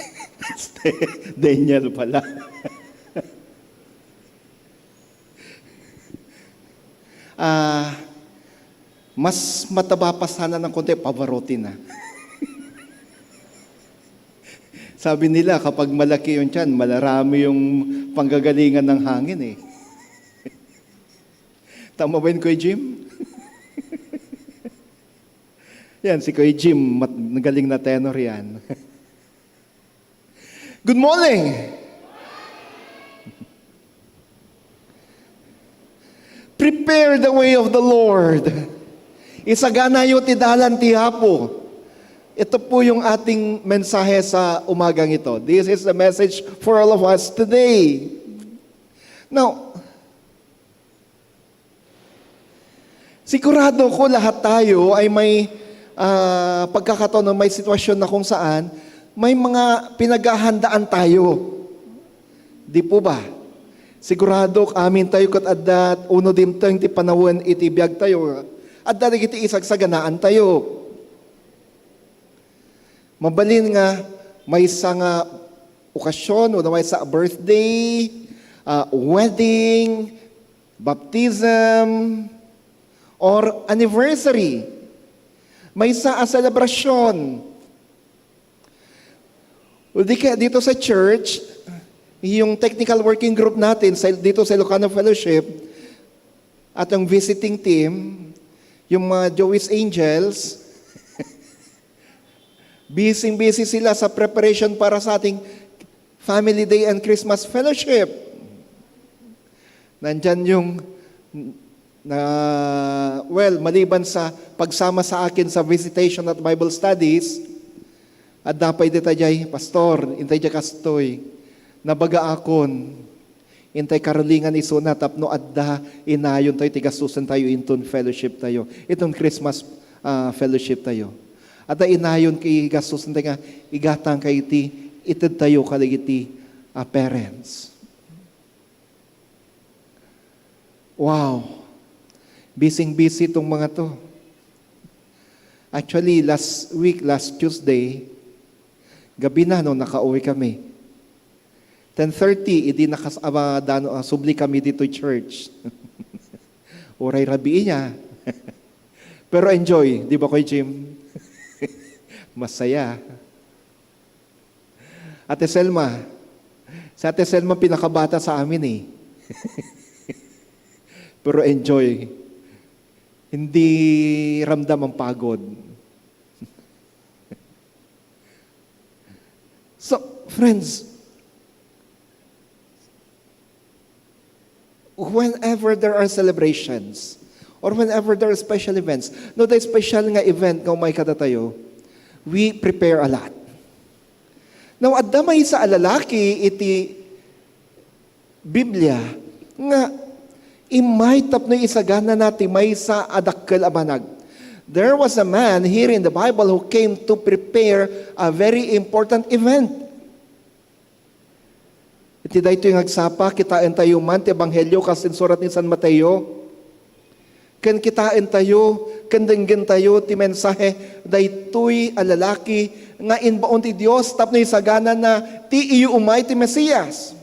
Daniel pala. Mas mataba pa sana ng konti, Pavarotti na. Sabi nila, kapag malaki yung tiyan, malarami yung panggagalingan ng hangin eh. Tama ba yun, Kuya Jim? Yan, si Kuya Jim, nagaling na tenor yan. Good morning! Prepare the way of the Lord. Isagana yu ti dalan ti Apo. Ito po yung ating mensahe sa umagang ito. This is the message for all of us today. Now, sigurado ko lahat tayo ay may pagkakataon na may sitwasyon na kung saan may mga pinaghahandaan tayo. Di po ba? Sigurado amin tayo kat adat, uno dim tayong ti panawin iti biyag tayo. At dati iti isagsaganaan tayo. Mabalin nga, may isa nga okasyon, o may sa birthday, wedding, baptism, or anniversary. May isa a celebration. O di kaya dito sa church, yung technical working group natin dito sa Ilocano Fellowship at ang visiting team, yung mga Joey's Angels, busy sila sa preparation para sa ating Family Day and Christmas Fellowship. Nandyan yung, maliban sa pagsama sa akin sa visitation at Bible studies, At dapat iti tajay, Pastor, intay dya kastoy, nabaga akon, intay karulingan isuna, tapno adda, inayon tayo, tigasusan tayo, inton fellowship tayo, itong Christmas fellowship tayo. At inayon kay gasusan tayo, igatang kay iti, itid tayo kaligiti parents. Wow! Busy itong mga to. Actually, last Tuesday, gabi na no, nakauwi kami. 10:30, subli kami dito church. Oray rabi niya. Pero enjoy, di ba Kuya Jim? Masaya. Ate Selma, si Ate Selma pinakabata sa amin eh. Pero enjoy. Hindi ramdam ang pagod. So, friends, whenever there are celebrations, or whenever there are special events, no, the special nga event kung may kadatayo, we prepare a lot. Now, adamay sa alalaki, iti Biblia, nga imay tapno isagana natin may sa adakkel abanag. There was a man here in the Bible who came to prepare a very important event. Iti dayto yung agsapa, kitain tayo man, ti Ebanghelyo, kasin surat ni San Mateo. Ken kitain tayo, kendenggen tayo, ti mensahe, daytoy alalaki, nga inbaon ti Diyos, tapno isagana na ti iyo umay ti Mesiyas.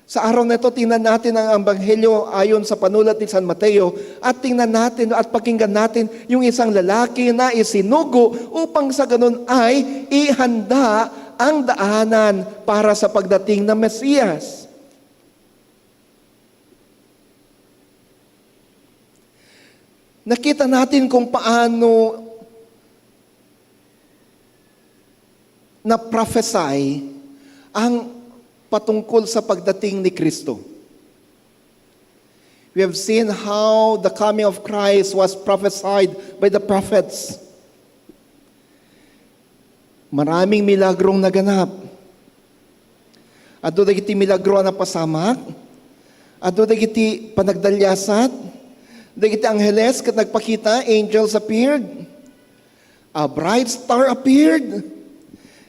Sa araw na ito, tingnan natin ang Ebanghelyo ayon sa panulat ni San Mateo at tingnan natin at pakinggan natin yung isang lalaki na isinugo upang sa ganun ay ihanda ang daanan para sa pagdating ng Mesiyas. Nakita natin kung paano na-prophesy ang patungkol sa pagdating ni Kristo. We have seen how the coming of Christ was prophesied by the prophets. Maraming milagrong naganap. Ado dagiti milagro na pasamak, ado dagiti panagdalyasat, dagiti angheles ket nagpakita, angels appeared, a bright star appeared,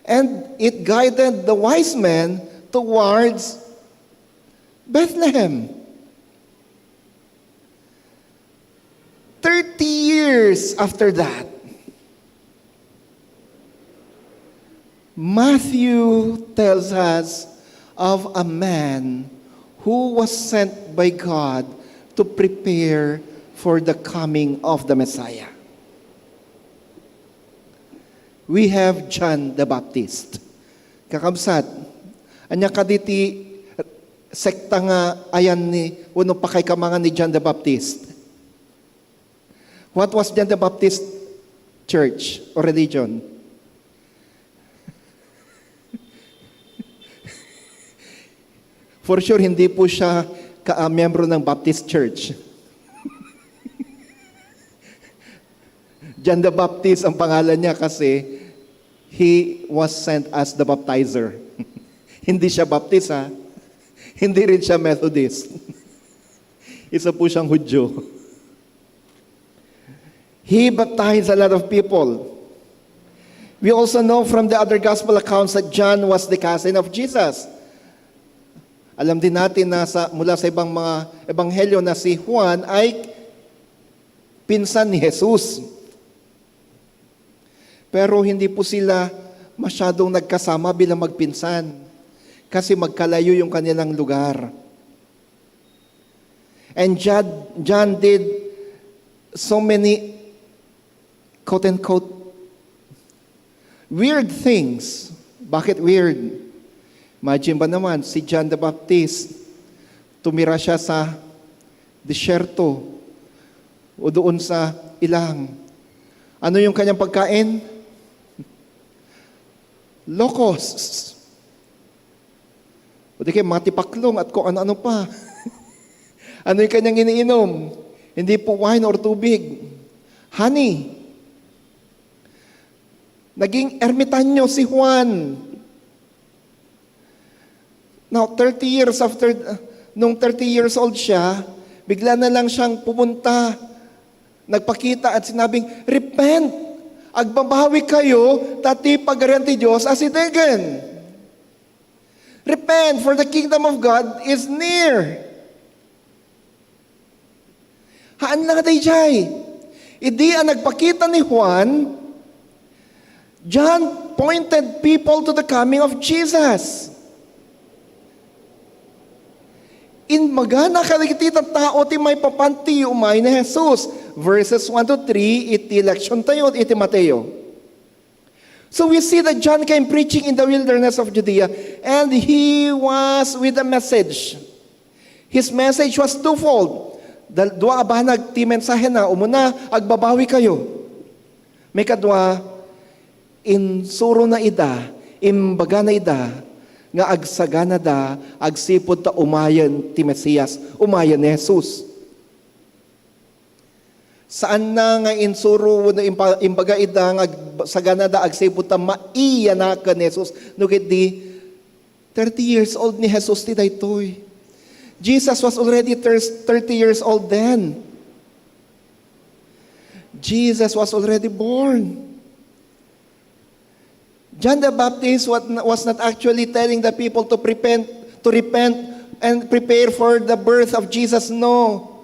and it guided the wise men towards Bethlehem. 30 years after that, Matthew tells us of a man who was sent by God to prepare for the coming of the Messiah. We have John the Baptist. Kakabsat, anya kaditi sekta nga ayan ni uno pa kay kamangan ni John the Baptist. What was John the Baptist church or religion? For sure, hindi po siya miyembro ng Baptist Church. John the Baptist ang pangalan niya kasi he was sent as the baptizer. Hindi siya Baptist, ha? Hindi rin siya Methodist. Isa po siyang Hudyo. He baptized a lot of people. We also know from the other gospel accounts that John was the cousin of Jesus. Alam din natin na mula sa ibang mga ebanghelyo na si Juan ay pinsan ni Jesus. Pero hindi po sila masyadong nagkasama bilang magpinsan. Kasi magkalayo yung kanilang lugar. And John did so many quote-unquote weird things. Bakit weird? Imagine ba naman, si John the Baptist, tumira siya sa disyerto o doon sa ilang. Ano yung kanyang pagkain? Locusts. O di kayo, mga tipaklong at kung ano-ano pa. Ano yung kanyang iniinom? Hindi po wine or tubig. Honey. Naging ermitanyo si Juan. Now, 30 years after, nung 30 years old siya, bigla na lang siyang pumunta, nagpakita at sinabing, repent, agbabawi kayo, tati pagarian ti Diyos asidegen. Repent, for the kingdom of God is near. Haan lang day jay. Idi ang nagpakita ni Juan, John pointed people to the coming of Jesus. In magana kaligititan tao ti may papanti umay ni Jesus. Verses 1 to 3, iti election tayo, iti Mateo. So we see that John came preaching in the wilderness of Judea, and he was with a message. His message was twofold. Dua abanag ti mensahe na, umuna, agbabawi kayo. May kadwa, insuro na ida, imbaga na ida, nga agsagana da, agsipod ta umayan ti Mesiyas, umayan ni Jesus. Saan na nga insuro na imbaga ida, nga agsagana da, agsipod ta maiya na ka ni Jesus, nugit di, 30 years old ni Jesus ti daytoy. Jesus was already 30 years old then. Jesus was already born. John the Baptist was not actually telling the people to repent and prepare for the birth of Jesus. No.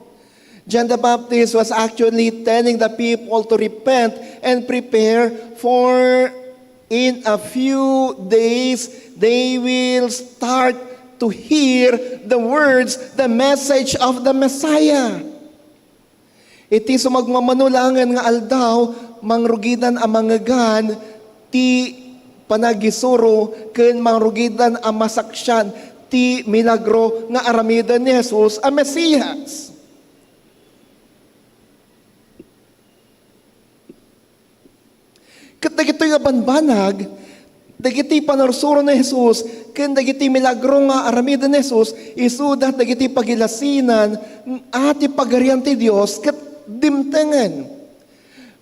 John the Baptist was actually telling the people to repent and prepare for in a few days they will start to hear the words, the message of the Messiah. Iti sumagmamanulangan nga aldaw, mangrugidan ang mangagan, ti panagisuro, ken mangrugidan ang masaksyan, ti milagro nga aramidan ni Jesus, ang Mesiyas. Kat dagitoy nga banbanag, dagiti panarsuro ni Jesus, ken dagiti milagro nga aramidan ni Jesus, isuda dagiti pagilasinan, ati pagarian ti Dios, ket dimtengen.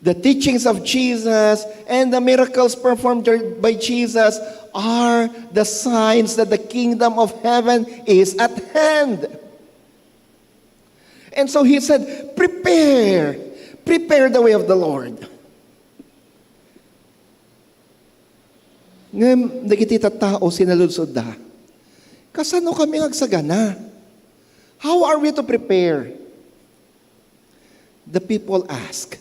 The teachings of Jesus and the miracles performed by Jesus are the signs that the kingdom of heaven is at hand. And so he said, prepare the way of the Lord. Ngem, dagiti tao sinaludsod da. Kasano kami agsagana? How are we to prepare? The people ask,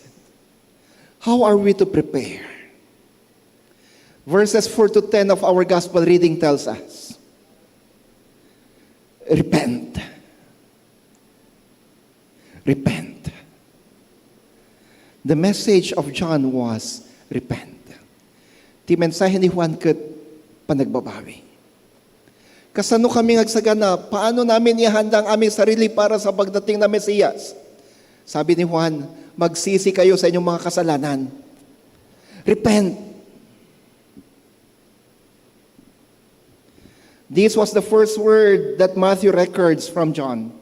how are we to prepare? Verses 4 to 10 of our gospel reading tells us, repent. Repent. The message of John was, repent. Ti mensahe ni Juan ket panagbabawi. Kasano kami agsagana, paano namin ihanda ang aming sarili para sa pagdating na Mesiyas? Sabi ni Juan, magsisi kayo sa inyong mga kasalanan. Repent. This was the first word that Matthew records from John.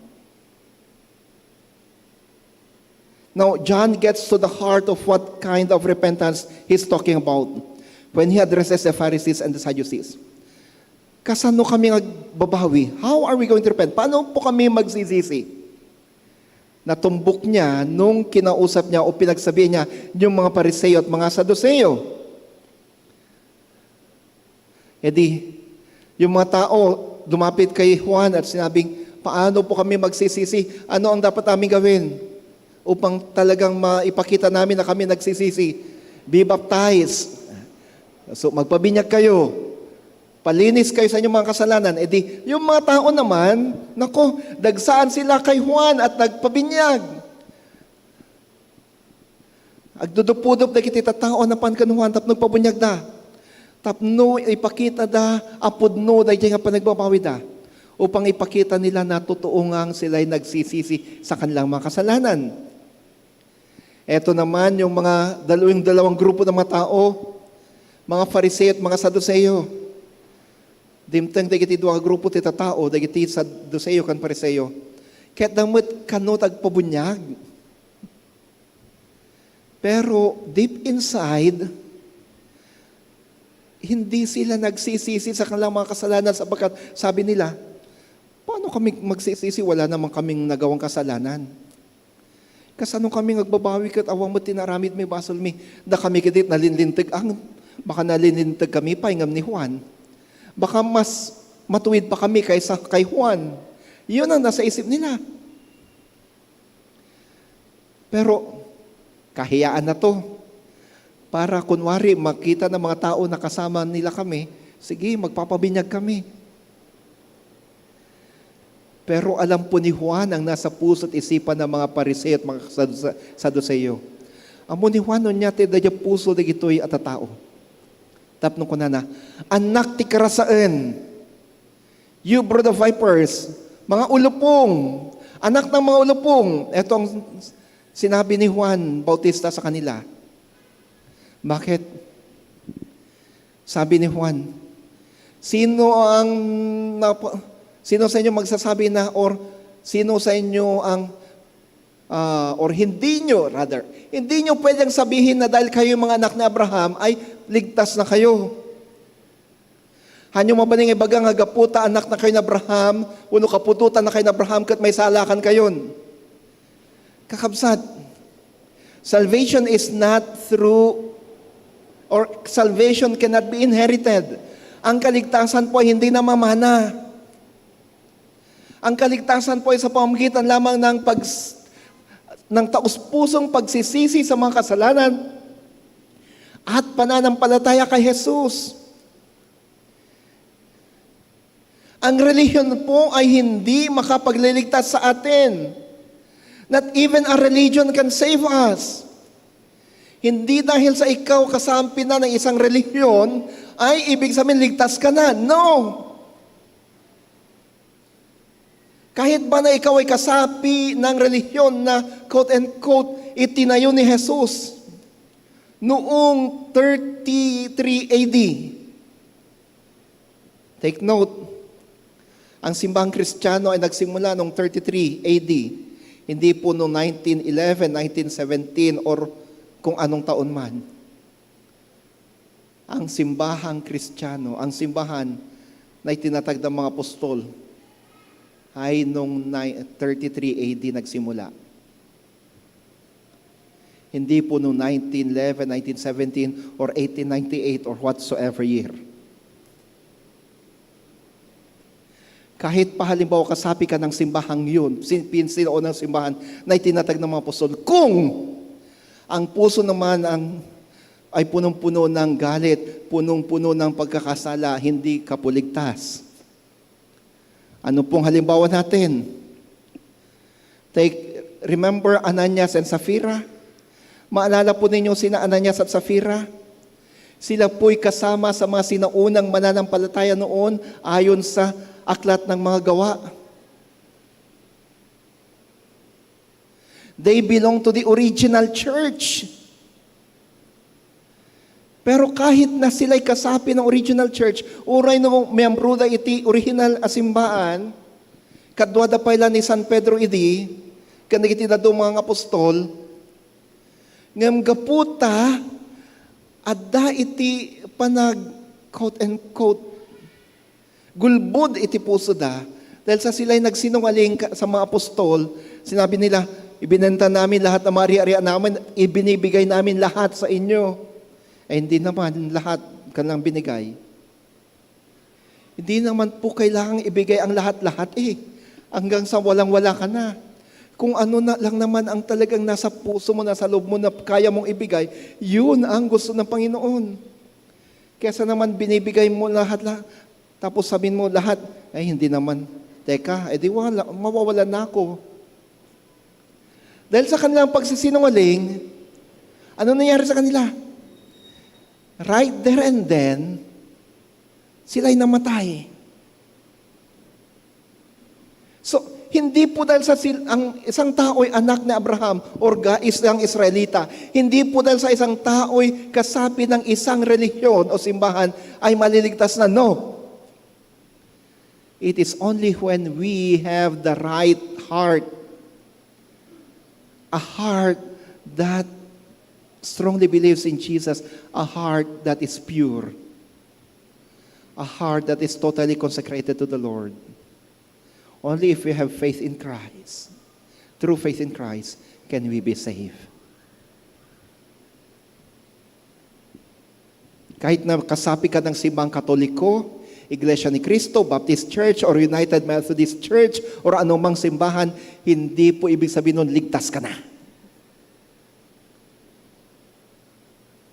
Now, John gets to the heart of what kind of repentance he's talking about when he addresses the Pharisees and the Sadducees. Kasano kami nagbabawi? How are we going to repent? Paano po kami magsisisi? Natumbok niya nung kinausap niya o pinagsabi niya yung mga Pariseo at mga Saduceo. E di, yung mga tao dumapit kay Juan at sinabing, paano po kami magsisisi? Ano ang dapat namin gawin? Upang talagang maipakita namin na kami nagsisisi. Be baptized. So magpabinyag kayo. Palinis kayo sa inyong mga kasalanan. E di, yung mga tao naman, nako, dagsaan sila kay Juan at nagpabinyag. Agdudupudup na kitita tao na pan kan Juan, tapno pabunyag da. Tapno ipakita da, apudno da yung panagbabawi da. Upang ipakita nila na totoo ngang sila'y nagsisisi sa kanilang mga kasalanan. Eto naman yung mga dalawang grupo ng mga tao, mga Fariseo at mga Saduceo. Dimtang dagiti dua grupo ti tao, dagiti Saduceo kan Pariseo. Ket damot kanot agpabunyag. Pero deep inside, hindi sila nagsisisi sa kanilang mga kasalanan sapagkat sabi nila, paano kami magsisisi? Wala naman kaming nagawang kasalanan. Kasano kami nagbabawi kat awang mo tinaramid may basol mi. Da kami kadit nalinlintig ang, baka nalinlintig kami paingam ni Juan. Baka mas matuwid pa kami kaysa kay Juan. Yun ang nasa isip nila. Pero kahiyaan na to. Para kunwari makita ng mga tao na kasama nila kami, sige, magpapabinyag kami. Pero alam po ni Juan ang nasa puso at isipan ng mga Pariseo at mga Saduceo. Amo ni Juan nun niya, tidadya puso di gito'y at tao. Tapno ko na, anak ti karasaan, you brood of vipers, mga ulupong, anak ng mga ulupong. Ito ang sinabi ni Juan Bautista sa kanila. Bakit? Sabi ni Juan, sino sa inyo magsasabi na or sino sa inyo ang or hindi nyo pwedeng sabihin na dahil kayo mga anak ni Abraham ay ligtas na kayo. Hanyo mabaling ibagang agaputa anak na kayo ni Abraham, uno kapututan na kayo ni Abraham kat may salakan kayon. Kakabsat, salvation is not through or salvation cannot be inherited. Ang kaligtasan po ay hindi na mamana. Ang kaligtasan po ay sa pamamagitan lamang ng taus-pusong pagsisisi sa mga kasalanan at pananampalataya kay Jesus. Ang relihiyon po ay hindi makapagliligtas sa atin. Not even a religion can save us. Hindi dahil sa ikaw kasampi na ng isang relihiyon, ay ibig sabihin ligtas ka na. No! Kahit ba na ikaw ay kasapi ng relihiyon na quote-unquote itinayo ni Jesus noong 33 AD. Take note, ang simbahang Kristiyano ay nagsimula noong 33 AD. Hindi po noong 1911, 1917, or kung anong taon man. Ang simbahang Kristiyano, ang simbahan na itinatag ng mga apostol ay noong 33 AD nagsimula. Hindi po noong 1911, 1917, or 1898, or whatsoever year. Kahit pa halimbawa kasapi ka ng simbahang yun, pinsino ng simbahan na itinatag ng mga apostol, kung ang puso naman ay punong-puno ng galit, punong-puno ng pagkakasala, hindi ka po ligtas. Ano pong halimbawa natin? Remember Ananias and Sapphira? Maalala po ninyo sina Ananias at Sapphira? Sila po'y kasama sa mga sinaunang mananampalataya noon ayon sa aklat ng mga gawa. They belong to the original church. Pero kahit na sila'y kasapi ng original church, uray no miyembro da iti original asimbaan, kadwa da pala ni San Pedro idi, kanagiti na do mga apostol, ngam gaputa, adda iti panag, quote and quote, gulbod iti puso da, dahil sa sila'y nagsinungaling sa mga apostol, sinabi nila, ibinenta namin lahat ng ari-arian namin, ibinibigay namin lahat sa inyo. Eh, hindi naman lahat kanilang binigay. Hindi naman po kailangang ibigay ang lahat-lahat hanggang sa walang-wala ka na. Kung ano na lang naman ang talagang nasa puso mo, nasa loob mo na kaya mong ibigay, yun ang gusto ng Panginoon. Kesa naman binibigay mo lahat-lahat, tapos sabihin mo lahat, ay hindi naman. Teka, di mawawalan na ako. Dahil sa kanilang pagsisinungaling, ano nangyari sa kanila? Right there and then, sila'y namatay. So, hindi po dahil sa ang isang tao'y anak ni Abraham or isang Israelita, hindi po dahil sa isang tao'y kasapi ng isang relihiyon o simbahan ay maliligtas na. No. It is only when we have the right heart, a heart that strongly believes in Jesus, a heart that is pure. a heart that is totally consecrated to the Lord. Only if we have faith in Christ, true faith in Christ, can we be saved. Kahit na kasapi ka ng simbang Katoliko, Iglesia ni Cristo, Baptist Church, or United Methodist Church, or anumang simbahan, hindi po ibig sabihin nun, ligtas ka na.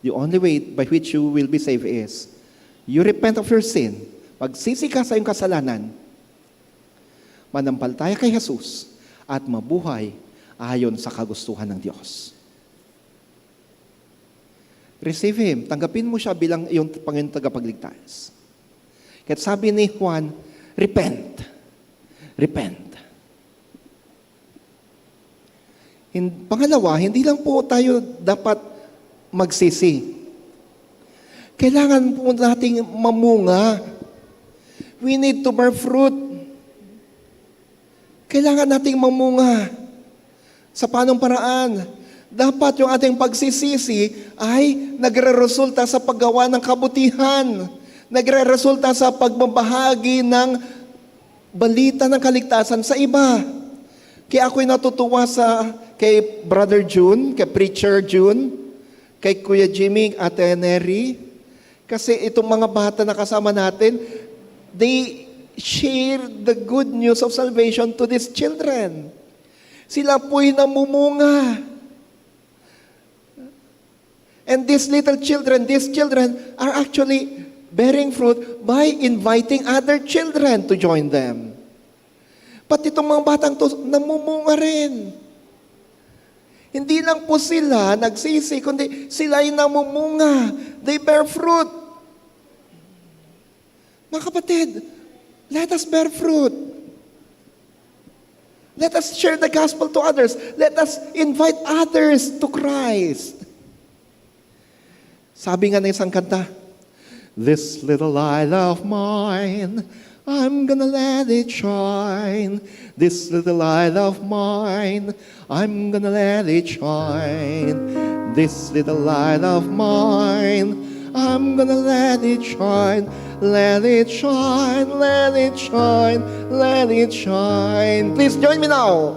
The only way by which you will be saved is, you repent of your sin, magsisi ka sa iyong kasalanan, manampalataya kay Jesus, at mabuhay ayon sa kagustuhan ng Diyos. Receive Him. Tanggapin mo siya bilang iyong Panginoon tagapagligtas. Kaya sabi ni Juan, repent. Repent. Pangalawa, hindi lang po tayo dapat magsisi. Kailangan po nating mamunga. We need to bear fruit. Kailangan nating mamunga. Sa panong paraan? Dapat yung ating pagsisisi ay nagre-resulta sa paggawa ng kabutihan. Nagre-resulta sa pagbabahagi ng balita ng kaligtasan sa iba. Kaya ako'y natutuwa kay Brother June, kay Preacher June, kay Kuya Jimmy at Neri. Kasi itong mga bata na kasama natin, they share the good news of salvation to these children. Sila po'y namumunga. And these children are actually bearing fruit by inviting other children to join them. Pati itong mga batang to, namumunga rin. Hindi lang po sila nagsisi, kundi sila ay namumunga. They bear fruit. Mga kapatid, let us bear fruit. Let us share the gospel to others. Let us invite others to Christ. Sabi nga ng isang kanta, this little light of mine, I'm gonna let it shine. This little light of mine, I'm gonna let it shine. This little light of mine, I'm gonna let it shine. Let it shine, let it shine, let it shine. Please join me now.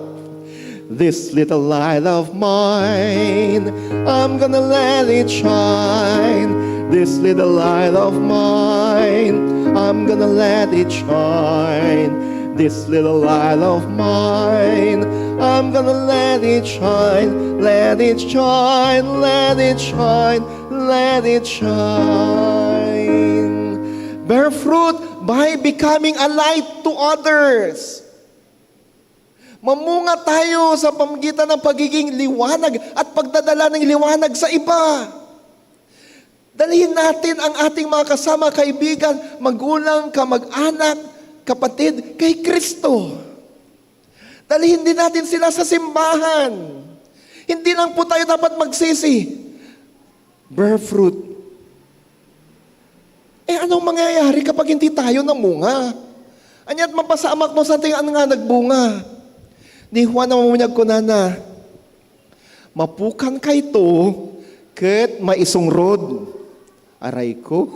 This little light of mine, I'm gonna let it shine. This little light of mine, I'm gonna let it shine. This little light of mine, I'm gonna let it shine. Let it shine, let it shine, let it shine. Bear fruit by becoming a light to others. Mamunga tayo sa pamamagitan ng pagiging liwanag at pagdadala ng liwanag sa iba. Dalhin natin ang ating mga kasama, kaibigan, magulang, kamag-anak, kapatid, kay Kristo. Dalhin din natin sila sa simbahan. Hindi lang po tayo dapat magsisi. Bear fruit. Anong mangyayari kapag hindi tayo namunga? Anyat mapasamak mo sa ating nga nagbunga. Ni Juan na mamunyag ko na mapukan kay to ket maisungrod. Aray ko.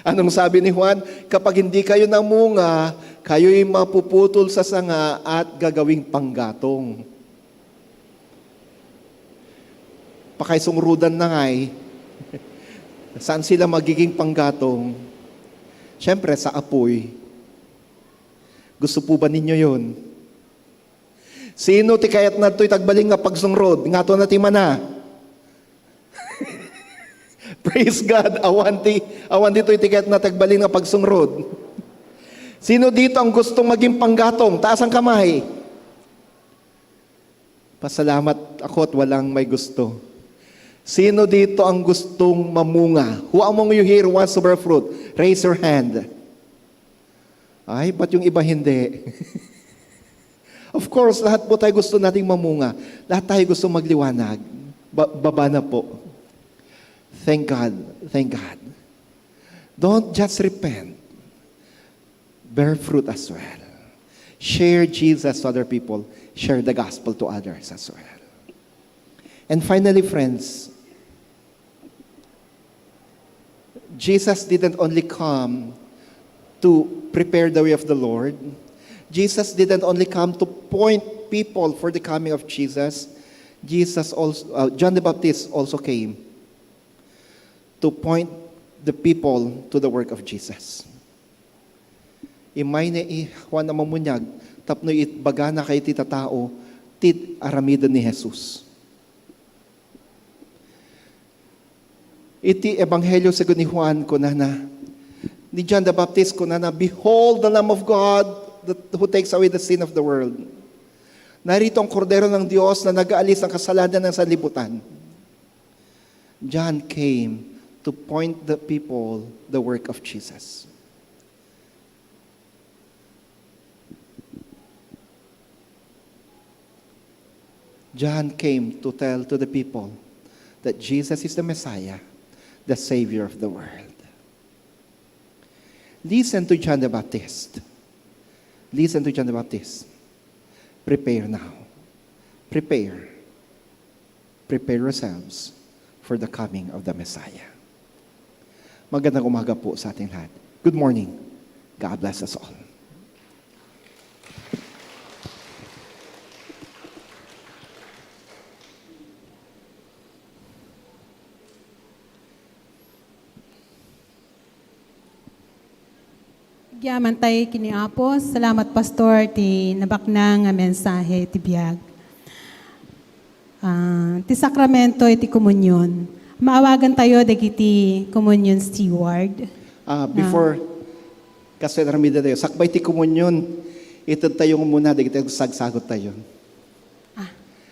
Anong sabi ni Juan? Kapag hindi kayo namunga, kayo'y mapuputol sa sanga at gagawing panggatong. Pakaisungrudan na nga'y. Saan sila magiging panggatong? Siyempre, sa apoy. Gusto po ba ninyo yun? Sino ti kayat na to'y tagbaling nga pagsungrod? Nga to na ti mana. Praise God. Awan to'y ti kayat na tagbaling nga pagsungrod. Sino dito ang gustong maging panggatong? Taas ang kamay. Pasalamat ako at walang may gusto. Sino dito ang gustong mamunga? Who among you here wants to bear fruit? Raise your hand. Ay, ba't yung iba hindi? Of course, lahat po tayo gusto nating mamunga. Lahat tayo gusto magliwanag. Baba na po. Thank God. Thank God. Don't just repent. Bear fruit as well. Share Jesus to other people. Share the gospel to others as well. And finally, friends, Jesus didn't only come to prepare the way of the Lord. Jesus didn't only come to point people for the coming of Jesus. John the Baptist also came to point the people to the work of Jesus. Imay na Juan na mamunyag, tapno baga na kay tita tao, tit aramida ni Jesus. Iti ebanghelyo sa ni Juan kunana, ni John the Baptist kunana, behold the Lamb of God who takes away the sin of the world. Narito ang kordero ng Diyos na nag-aalis ng kasalanan ng sanlibutan. John came to point the people the work of Jesus. John came to tell to the people that Jesus is the Messiah, the Savior of the world. Listen to John the Baptist. Listen to John the Baptist. Prepare now. Prepare. Prepare yourselves for the coming of the Messiah. Magandang umaga po sa ating lahat. Good morning. God bless us all. Gyaman tayo kiniapos. Salamat, Pastor, ti nabaknang nga mensahe, ti biyag. Ti sakramento, ti komunyon. Maawagan tayo, dagiti komunyon steward. Before, kasi naramida tayo, sakbay ti komunyon, ito tayo muna, dagiti sagsagot tayo.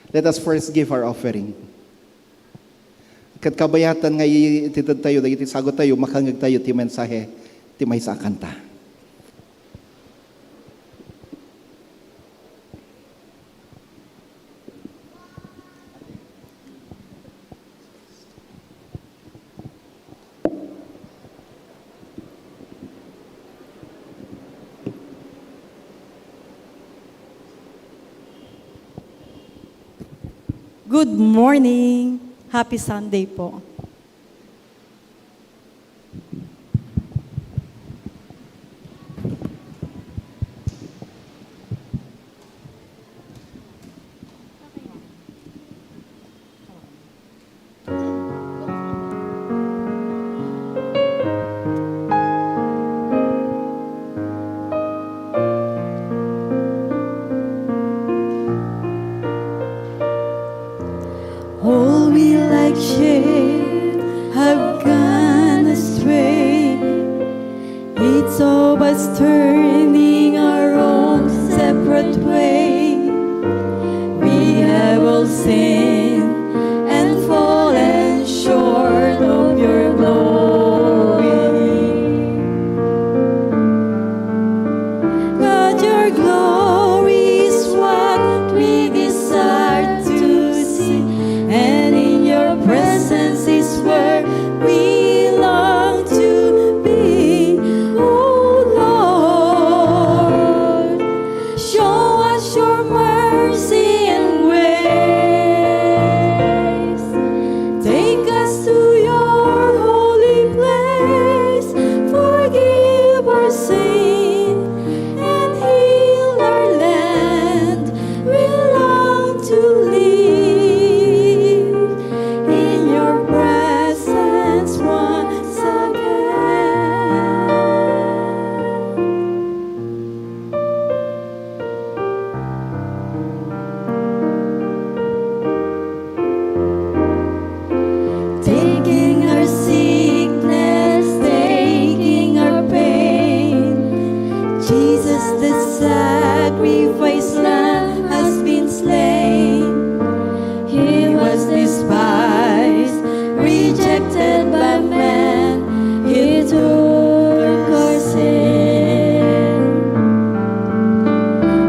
Let us first give our offering. Kat kabayatan nga ititad tayo, dagiti sagot tayo, makangag tayo ti mensahe, ti may sa kanta. Good morning. Happy Sunday po. All we like sheep have gone astray. It's all of us turning our own separate way. We have all sinned and fallen short of your glory. God, your glory is what we desire to see. And in your presence is where we long to be. Oh Lord, show us your mercy and grace. Take us to your holy place. Forgive our sin and heal our land. We long to live in your presence once again. Taking our sickness, taking our pain, Jesus the sacrifice lamb has been slain. He was despised, rejected by men. He took our sin.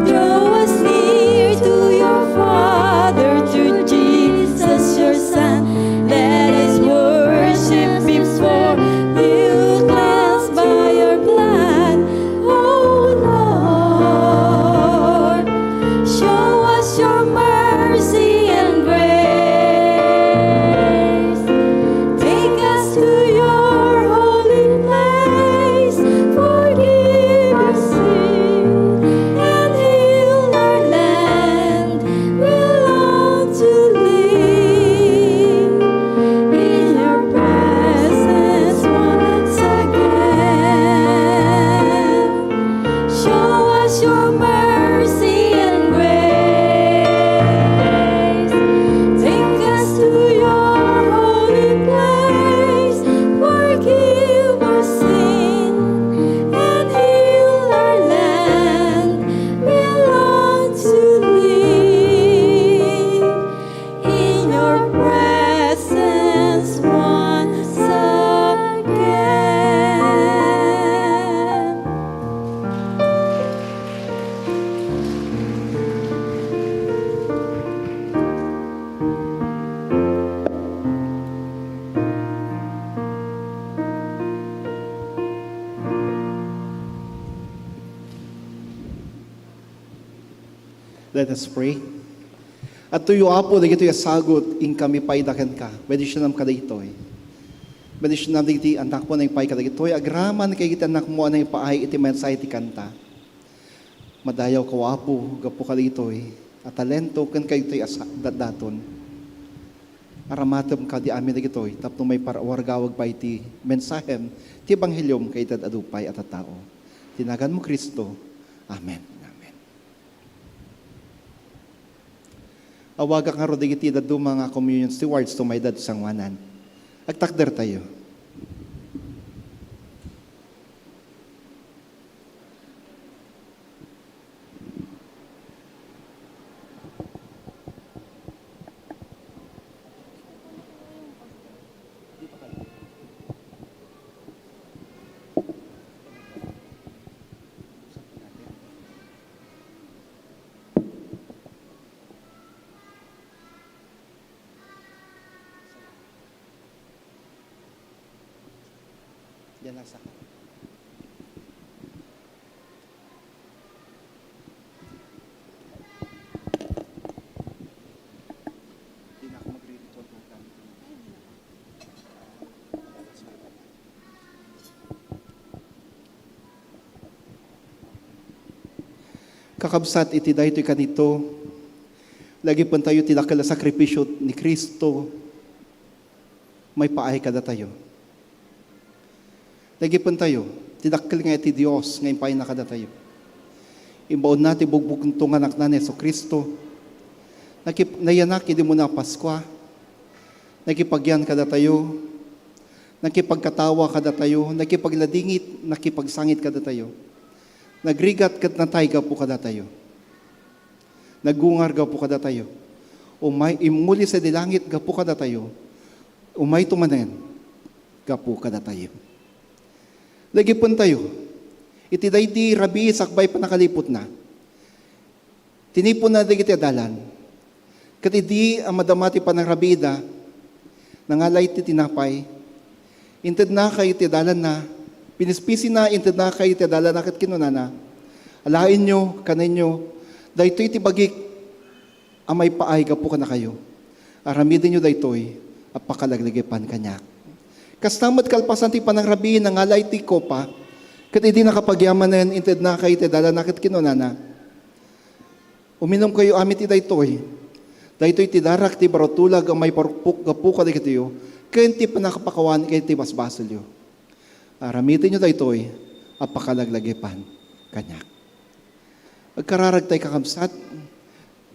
Draw us near to your Father, through Jesus your Son. Let us worship before you, cleansed by your blood. Oh Lord, Let us pray. At tuyo apo, dagito sagot, in kami paidakan ka. Pwede siya nam kadagitoy. Pwede siya nam dagiti anak mo na yung pay kadagitoy. Agraman kay kita anak mo na yung paay iti mensay ti kanta. Madayaw ka apo, gapo kadagitoy. At talento kan kayo ito'y daton. Aramatom ka di amin dagitoy. Tapno may wargawag pa iti mensahem. Ti Ebanghelyom kay itad adupay at tao. Tinagan mo Kristo. Amen. Awagak nga rodigiti dadu mga communion stewards to may dad sangwanan. Agtakder tayo. Yan nasa ka. Hindi na ako mag-ritual ng kami. Kakabsat iti dahito kanito. Lagi pun tayo tinakala sakripisyo ni Kristo. May paay kada tayo. Nagipon tayo, tidakkel nga iti Diyos, ngayon pa nakada tayo. Imbaon natin bugbog itong anak na Yeso Kristo. Nayanak, hindi mo na Paskwa. Nakipagyan kada tayo. Nakipagkatawa kada tayo. Nakipagladingit, nakipagsangit kada tayo. Nagrigat kat natay ka po kada tayo. Nagungar ka po kada tayo. Umay, imuli sa dilangit ka po kada tayo. Umay tumanen ka po kada tayo. Lagi pun tayo. Iti day di rabi sakbay pa nakalipot na. Tinipon na di kiti adalan. Kat di ang madamati pa ng rabida, nangalay ti tinapay, inted na kayo ti adalan na, pinispisi na inted na kayo ti adalan na kat kinunana. Alain nyo, kanin nyo, daytoy ti bagik, amay paay ka po ka na kayo. Aramidin nyo daytoy, apakalaglagipan kanyak. Kastamat kalpasan ti panang rabi ng alay ti kopa, kat hindi nakapagyaman na yan, inted na kayo ti dala nakit kinunana. Uminom kayo amit ti daytoy. Daytoy ti darak ti barotulag ang may parupok gapuka di kitiyo, kaya ti panakapakawan kaya ti basbasolyo. Aramitin nyo daytoy, apakalaglagipan kanyak. Agkararag tayo kakamsat.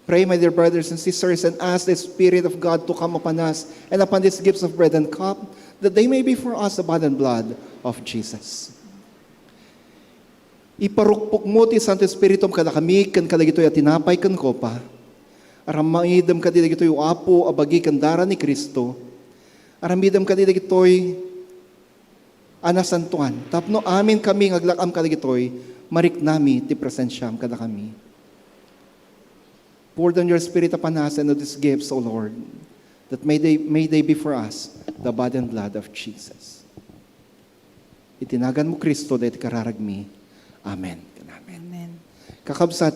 Pray, my dear brothers and sisters, and ask the Spirit of God to come upon us and upon these gifts of bread and cup, that they may be for us the body and blood of Jesus. Iparukpok mo ti Santo Espiritum kada kami, kan kadagitoy at tinapay kan kopa. Aramidam ka dagitoy apo abagi kan dara ni Kristo. Aramidam ka dagitoy anasantuan. Tapno amin kami ngaglakam kadagitoy, marik nami ti presensyam kada kami. Pour down your Spirit upon us and of these gifts, O Lord, that may they be for us the body and blood of Jesus. Itinagan mo Kristo dahil kararagmi. Amen. Amen. Amen. Kakabsat,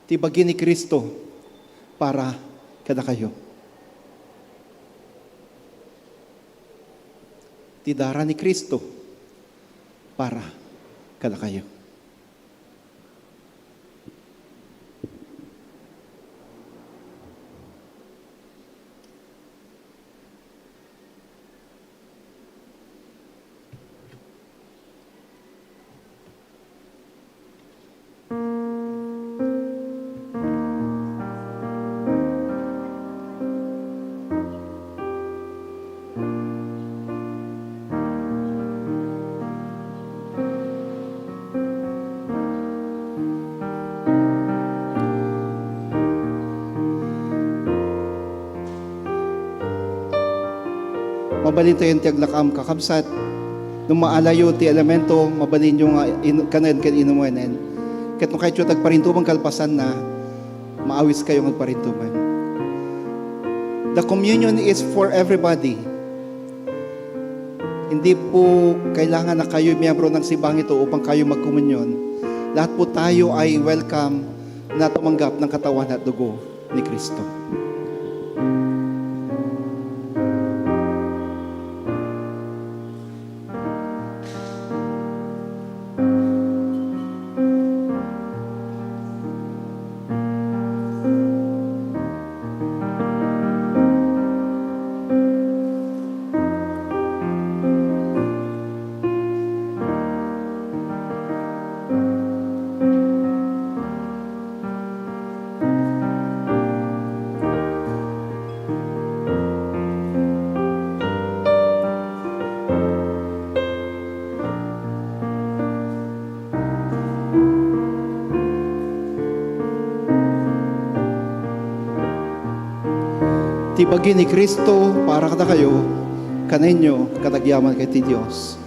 tibagi ni Kristo para kada kayo. Tidara ni Kristo para kada kayo. Mabalin tayo yung tiaglakam kakabsat. Nung maalayo ti elemento, mabalin yung kanan kan inumanen. Kat nung kahit yung tagparintumang kalpasan na, maawis kayong magparintuman. The communion is for everybody. Hindi po kailangan na kayo miyembro ng simbahang ito upang kayo magkomunyon. Lahat po tayo ay welcome na tumanggap ng katawan at dugo ni Kristo. Tibagi ni Kristo para kada kayo, kaninyo katagyaman kay ti Dios.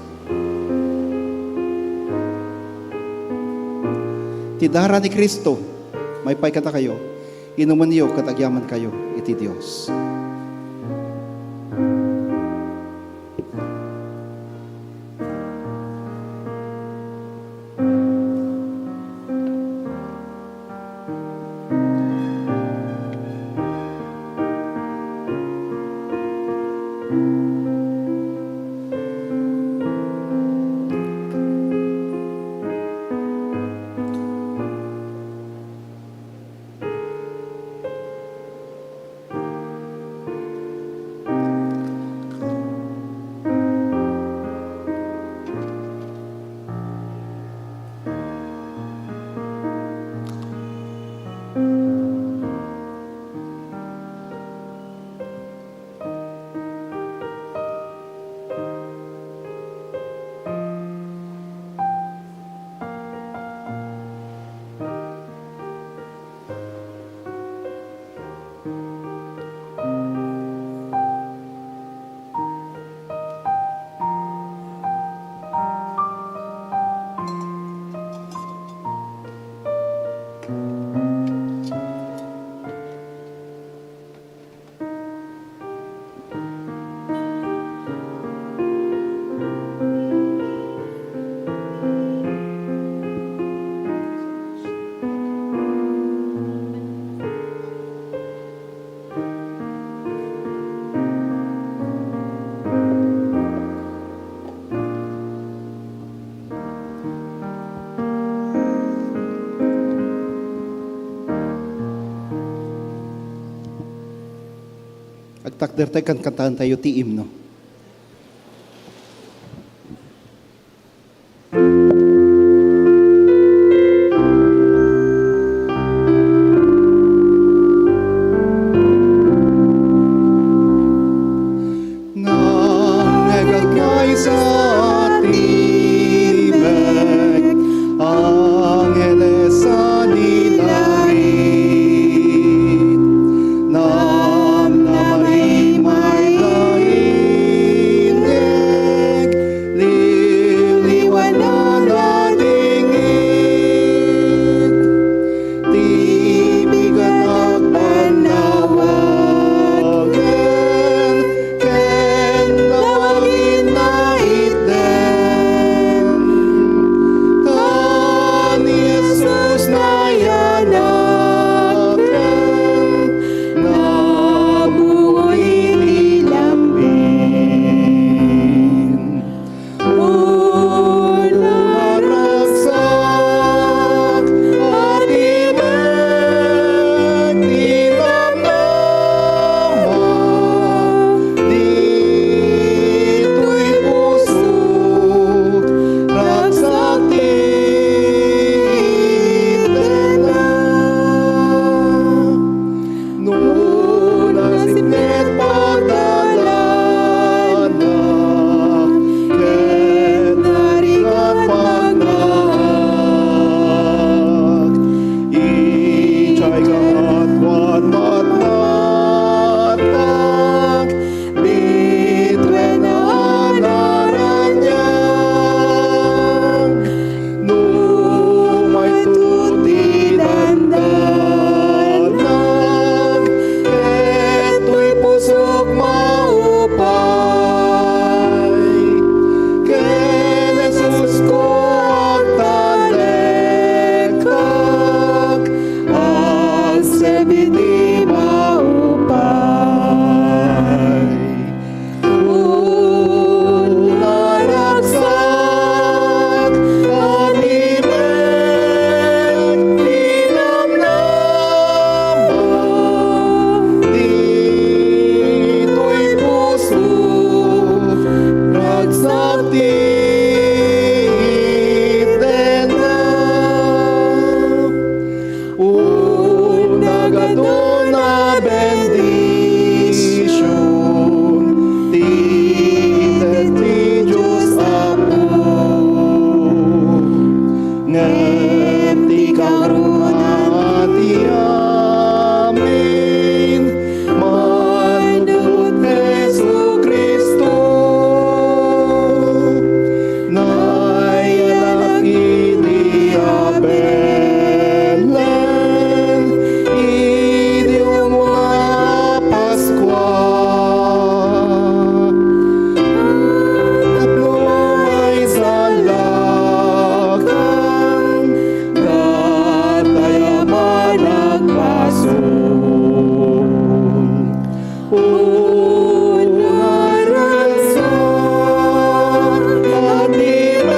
Tidara ni Kristo, may pay kata kayo, inuman niyo katagyaman kayo iti Dios. Agtakder tayo kan kantahan tayo ti himno. Nam na marimay bendition, ti Diyos Apo, ngem ti karunan ti amin, manut Jesu Kristo, nayalaki ti Abelen, idiom mga Paskwa, tapno may salakan, dataya managpason. Unaransan, pag-ibig,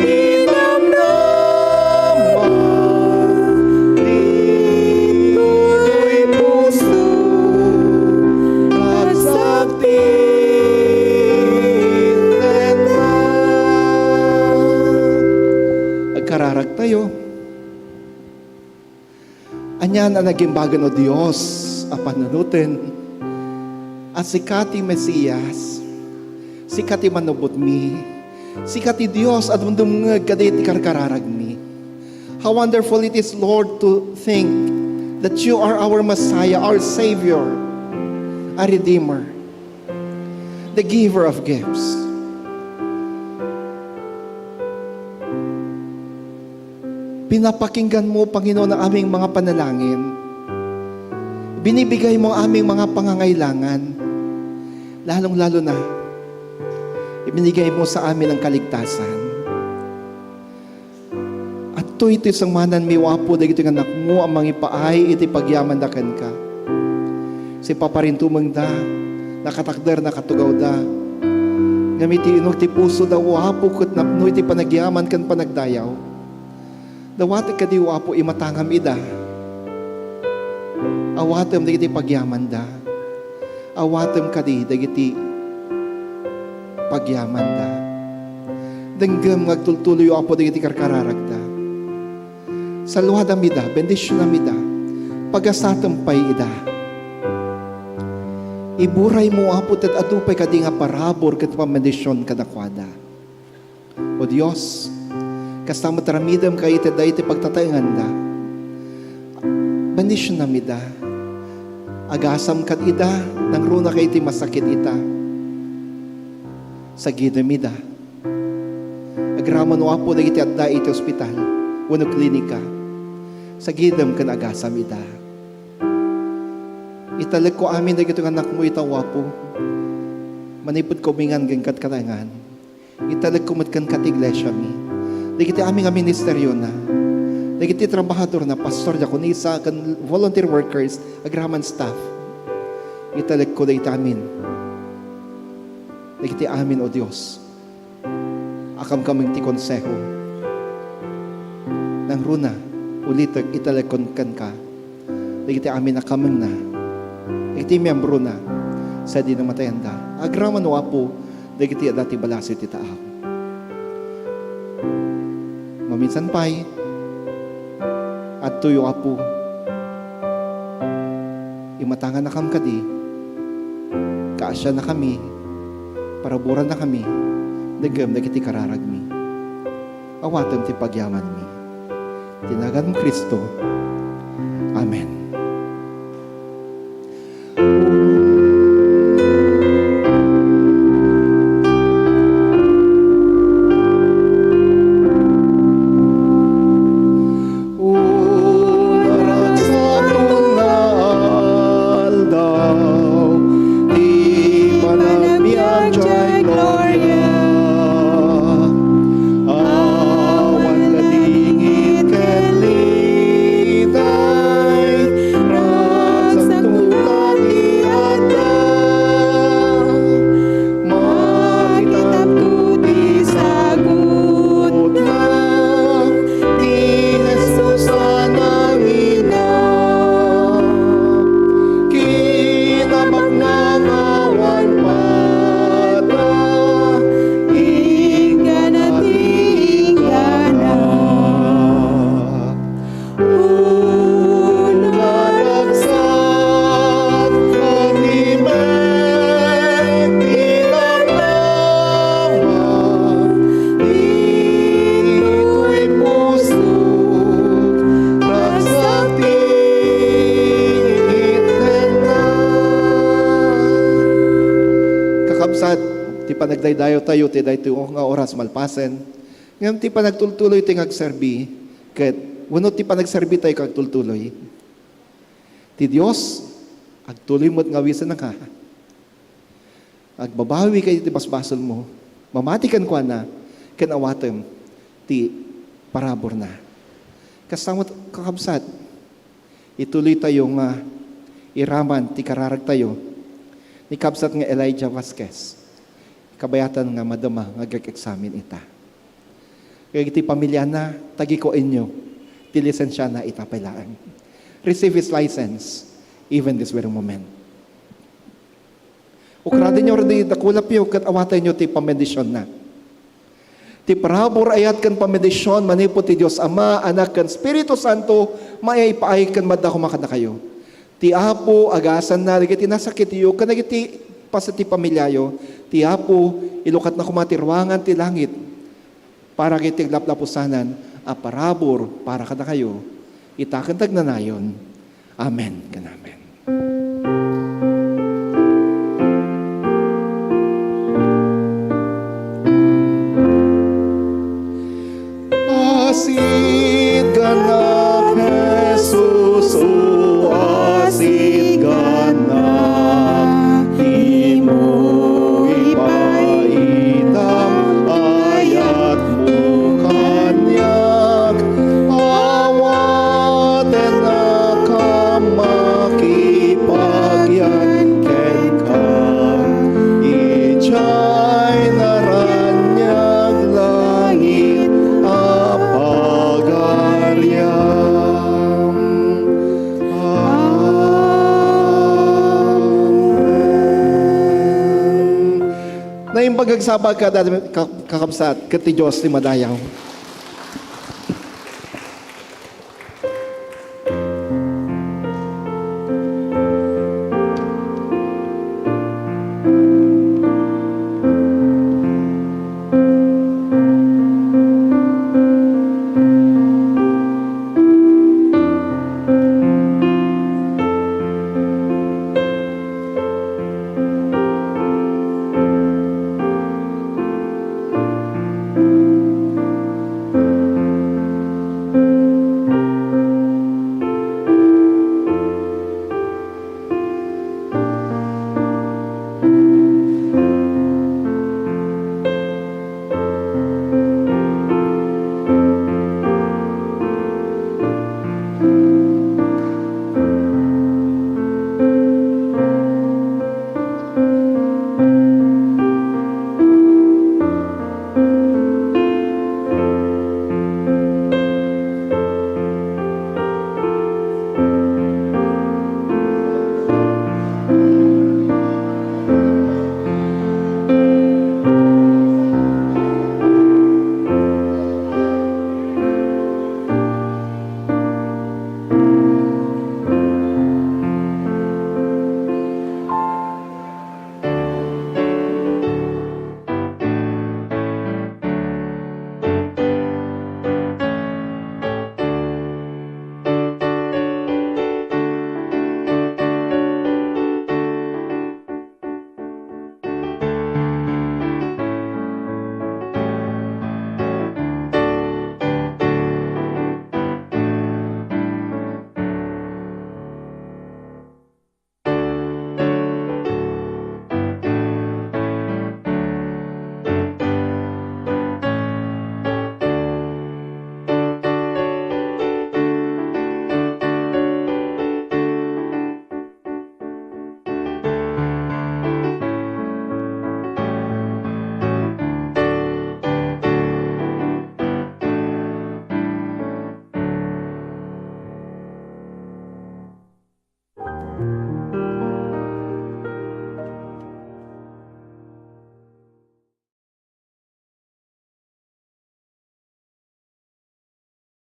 inamnaman, dito'y puso, at saktin. Agkararag tayo. Anyan ang naging bagan o Diyos a panunutin at sikati Mesiyas, sikati manubot mi, sikati Diyos at mundumngag kadit ikarkararag mi. How wonderful it is, Lord, to think that you are our Messiah, our Savior, a Redeemer, the giver of gifts. Pinapakinggan mo, Panginoon, ang aming mga panalangin. Binibigay mo ang aming mga pangangailangan. Lalong-lalo na, ibinigay mo sa amin ang kaligtasan. At ito'y sang manan mi wapo, dahil ito'y anak mo, ang mga ipaay, iti pagyaman da kan ka. Si paparintumang da, nakatakder, nakatugaw da. Ngamiti inog ti puso da wapo, kat napno iti panagyaman kan panagdayaw. Dawati ka di wapo imatangam ida. Awatem dagiti pagyaman da. Awatem ka di dagiti pagyaman da. Denggem ngagtultuloy apo dagiti karkararag da. Saluhad amida, bendisyon amida. Pagasatem-pay ida. Iburay mo apo tet adupay ka di nga parabor ket pamendisyon kadakwada. O Dios, kasama taramidam kayo iti da iti pagtatayangan da. Bendisyon na mida. Agasam kat ida, nang runa kayo iti masakit ita. Sagida mida. Agraman o apo na iti adda iti ospital, wano klinika. Sagidam kan agasam ida. Italag ko amin na itong anak mo itawapo. Manipod ko mingan gangkat katangan. Italag ko matkan kat iglesia mi. Dagiti aming ministeryo na. Dagiti trabahador na, pastor, diakonisa, kan volunteer workers, agraman staff. Italag ko dagiti amin. Dagiti amin, O Diyos. Akam kaming ti konseho. Nang runa, ulitag italag kon kan ka. Dagiti amin na kaming na. Dagiti miyambro na, sa di namatayan da. Agraman o apo, dagiti adati balasit itaak. Maminsan pa'y at tuyo apo imatangan na kam kadi kaasya na kami paraburan na kami nagam na kiti kararag mi awatan ti pagyaman mi tinagan mo Kristo. Amen. Ti panagdaydayo tayo, ti dayto nga oras malpasen. Ngayon ti panagtultuloy ti ngagserbi, ket wano ti panagserbi tayo kagtultuloy. Ti Dios, agtuloy mo't ngawisan na ka. Agbabawi kayo ti basbasol mo, mamatikan kwa na, ken awatem, ti parabor na. Kasamot kakabsat, ituloy tayong iraman, ti kararag tayo, ni kabsat nga Elijah Vasquez, kabayatan nga madama, nga gag-examine ita. Kaya iti pamilya na, tagi ko inyo, ti lisensya na itapailaan. Receive his license, even this very moment. Ukradin nyo rin dakulap yun, kat awatan nyo ti pamedisyon na. Ti parabor ayat kan pamedisyon, manipo ti Diyos Ama, Anak kan Espiritu Santo, maipaay kan madda kumakada kayo. Ti Apo, agasan na, ligiti nasakit iyo, kanagiti pasati pamilyayo, ti Apo, ilukat na kumatirwangan ti langit, para kiti laplapusanan, a parabor para kada kayo, itakantag na nayon. Amen. Kanamen. Asid ganap, Jesus, o asid ganap, di mo ipaitang ayat mo kanyak, awaten na ka makipagyan ken ka, ichay naranyag langit, apagaryam. Amen. Na yung pagagsabag ka, kakabsat, kati Diyos ni Madayaw.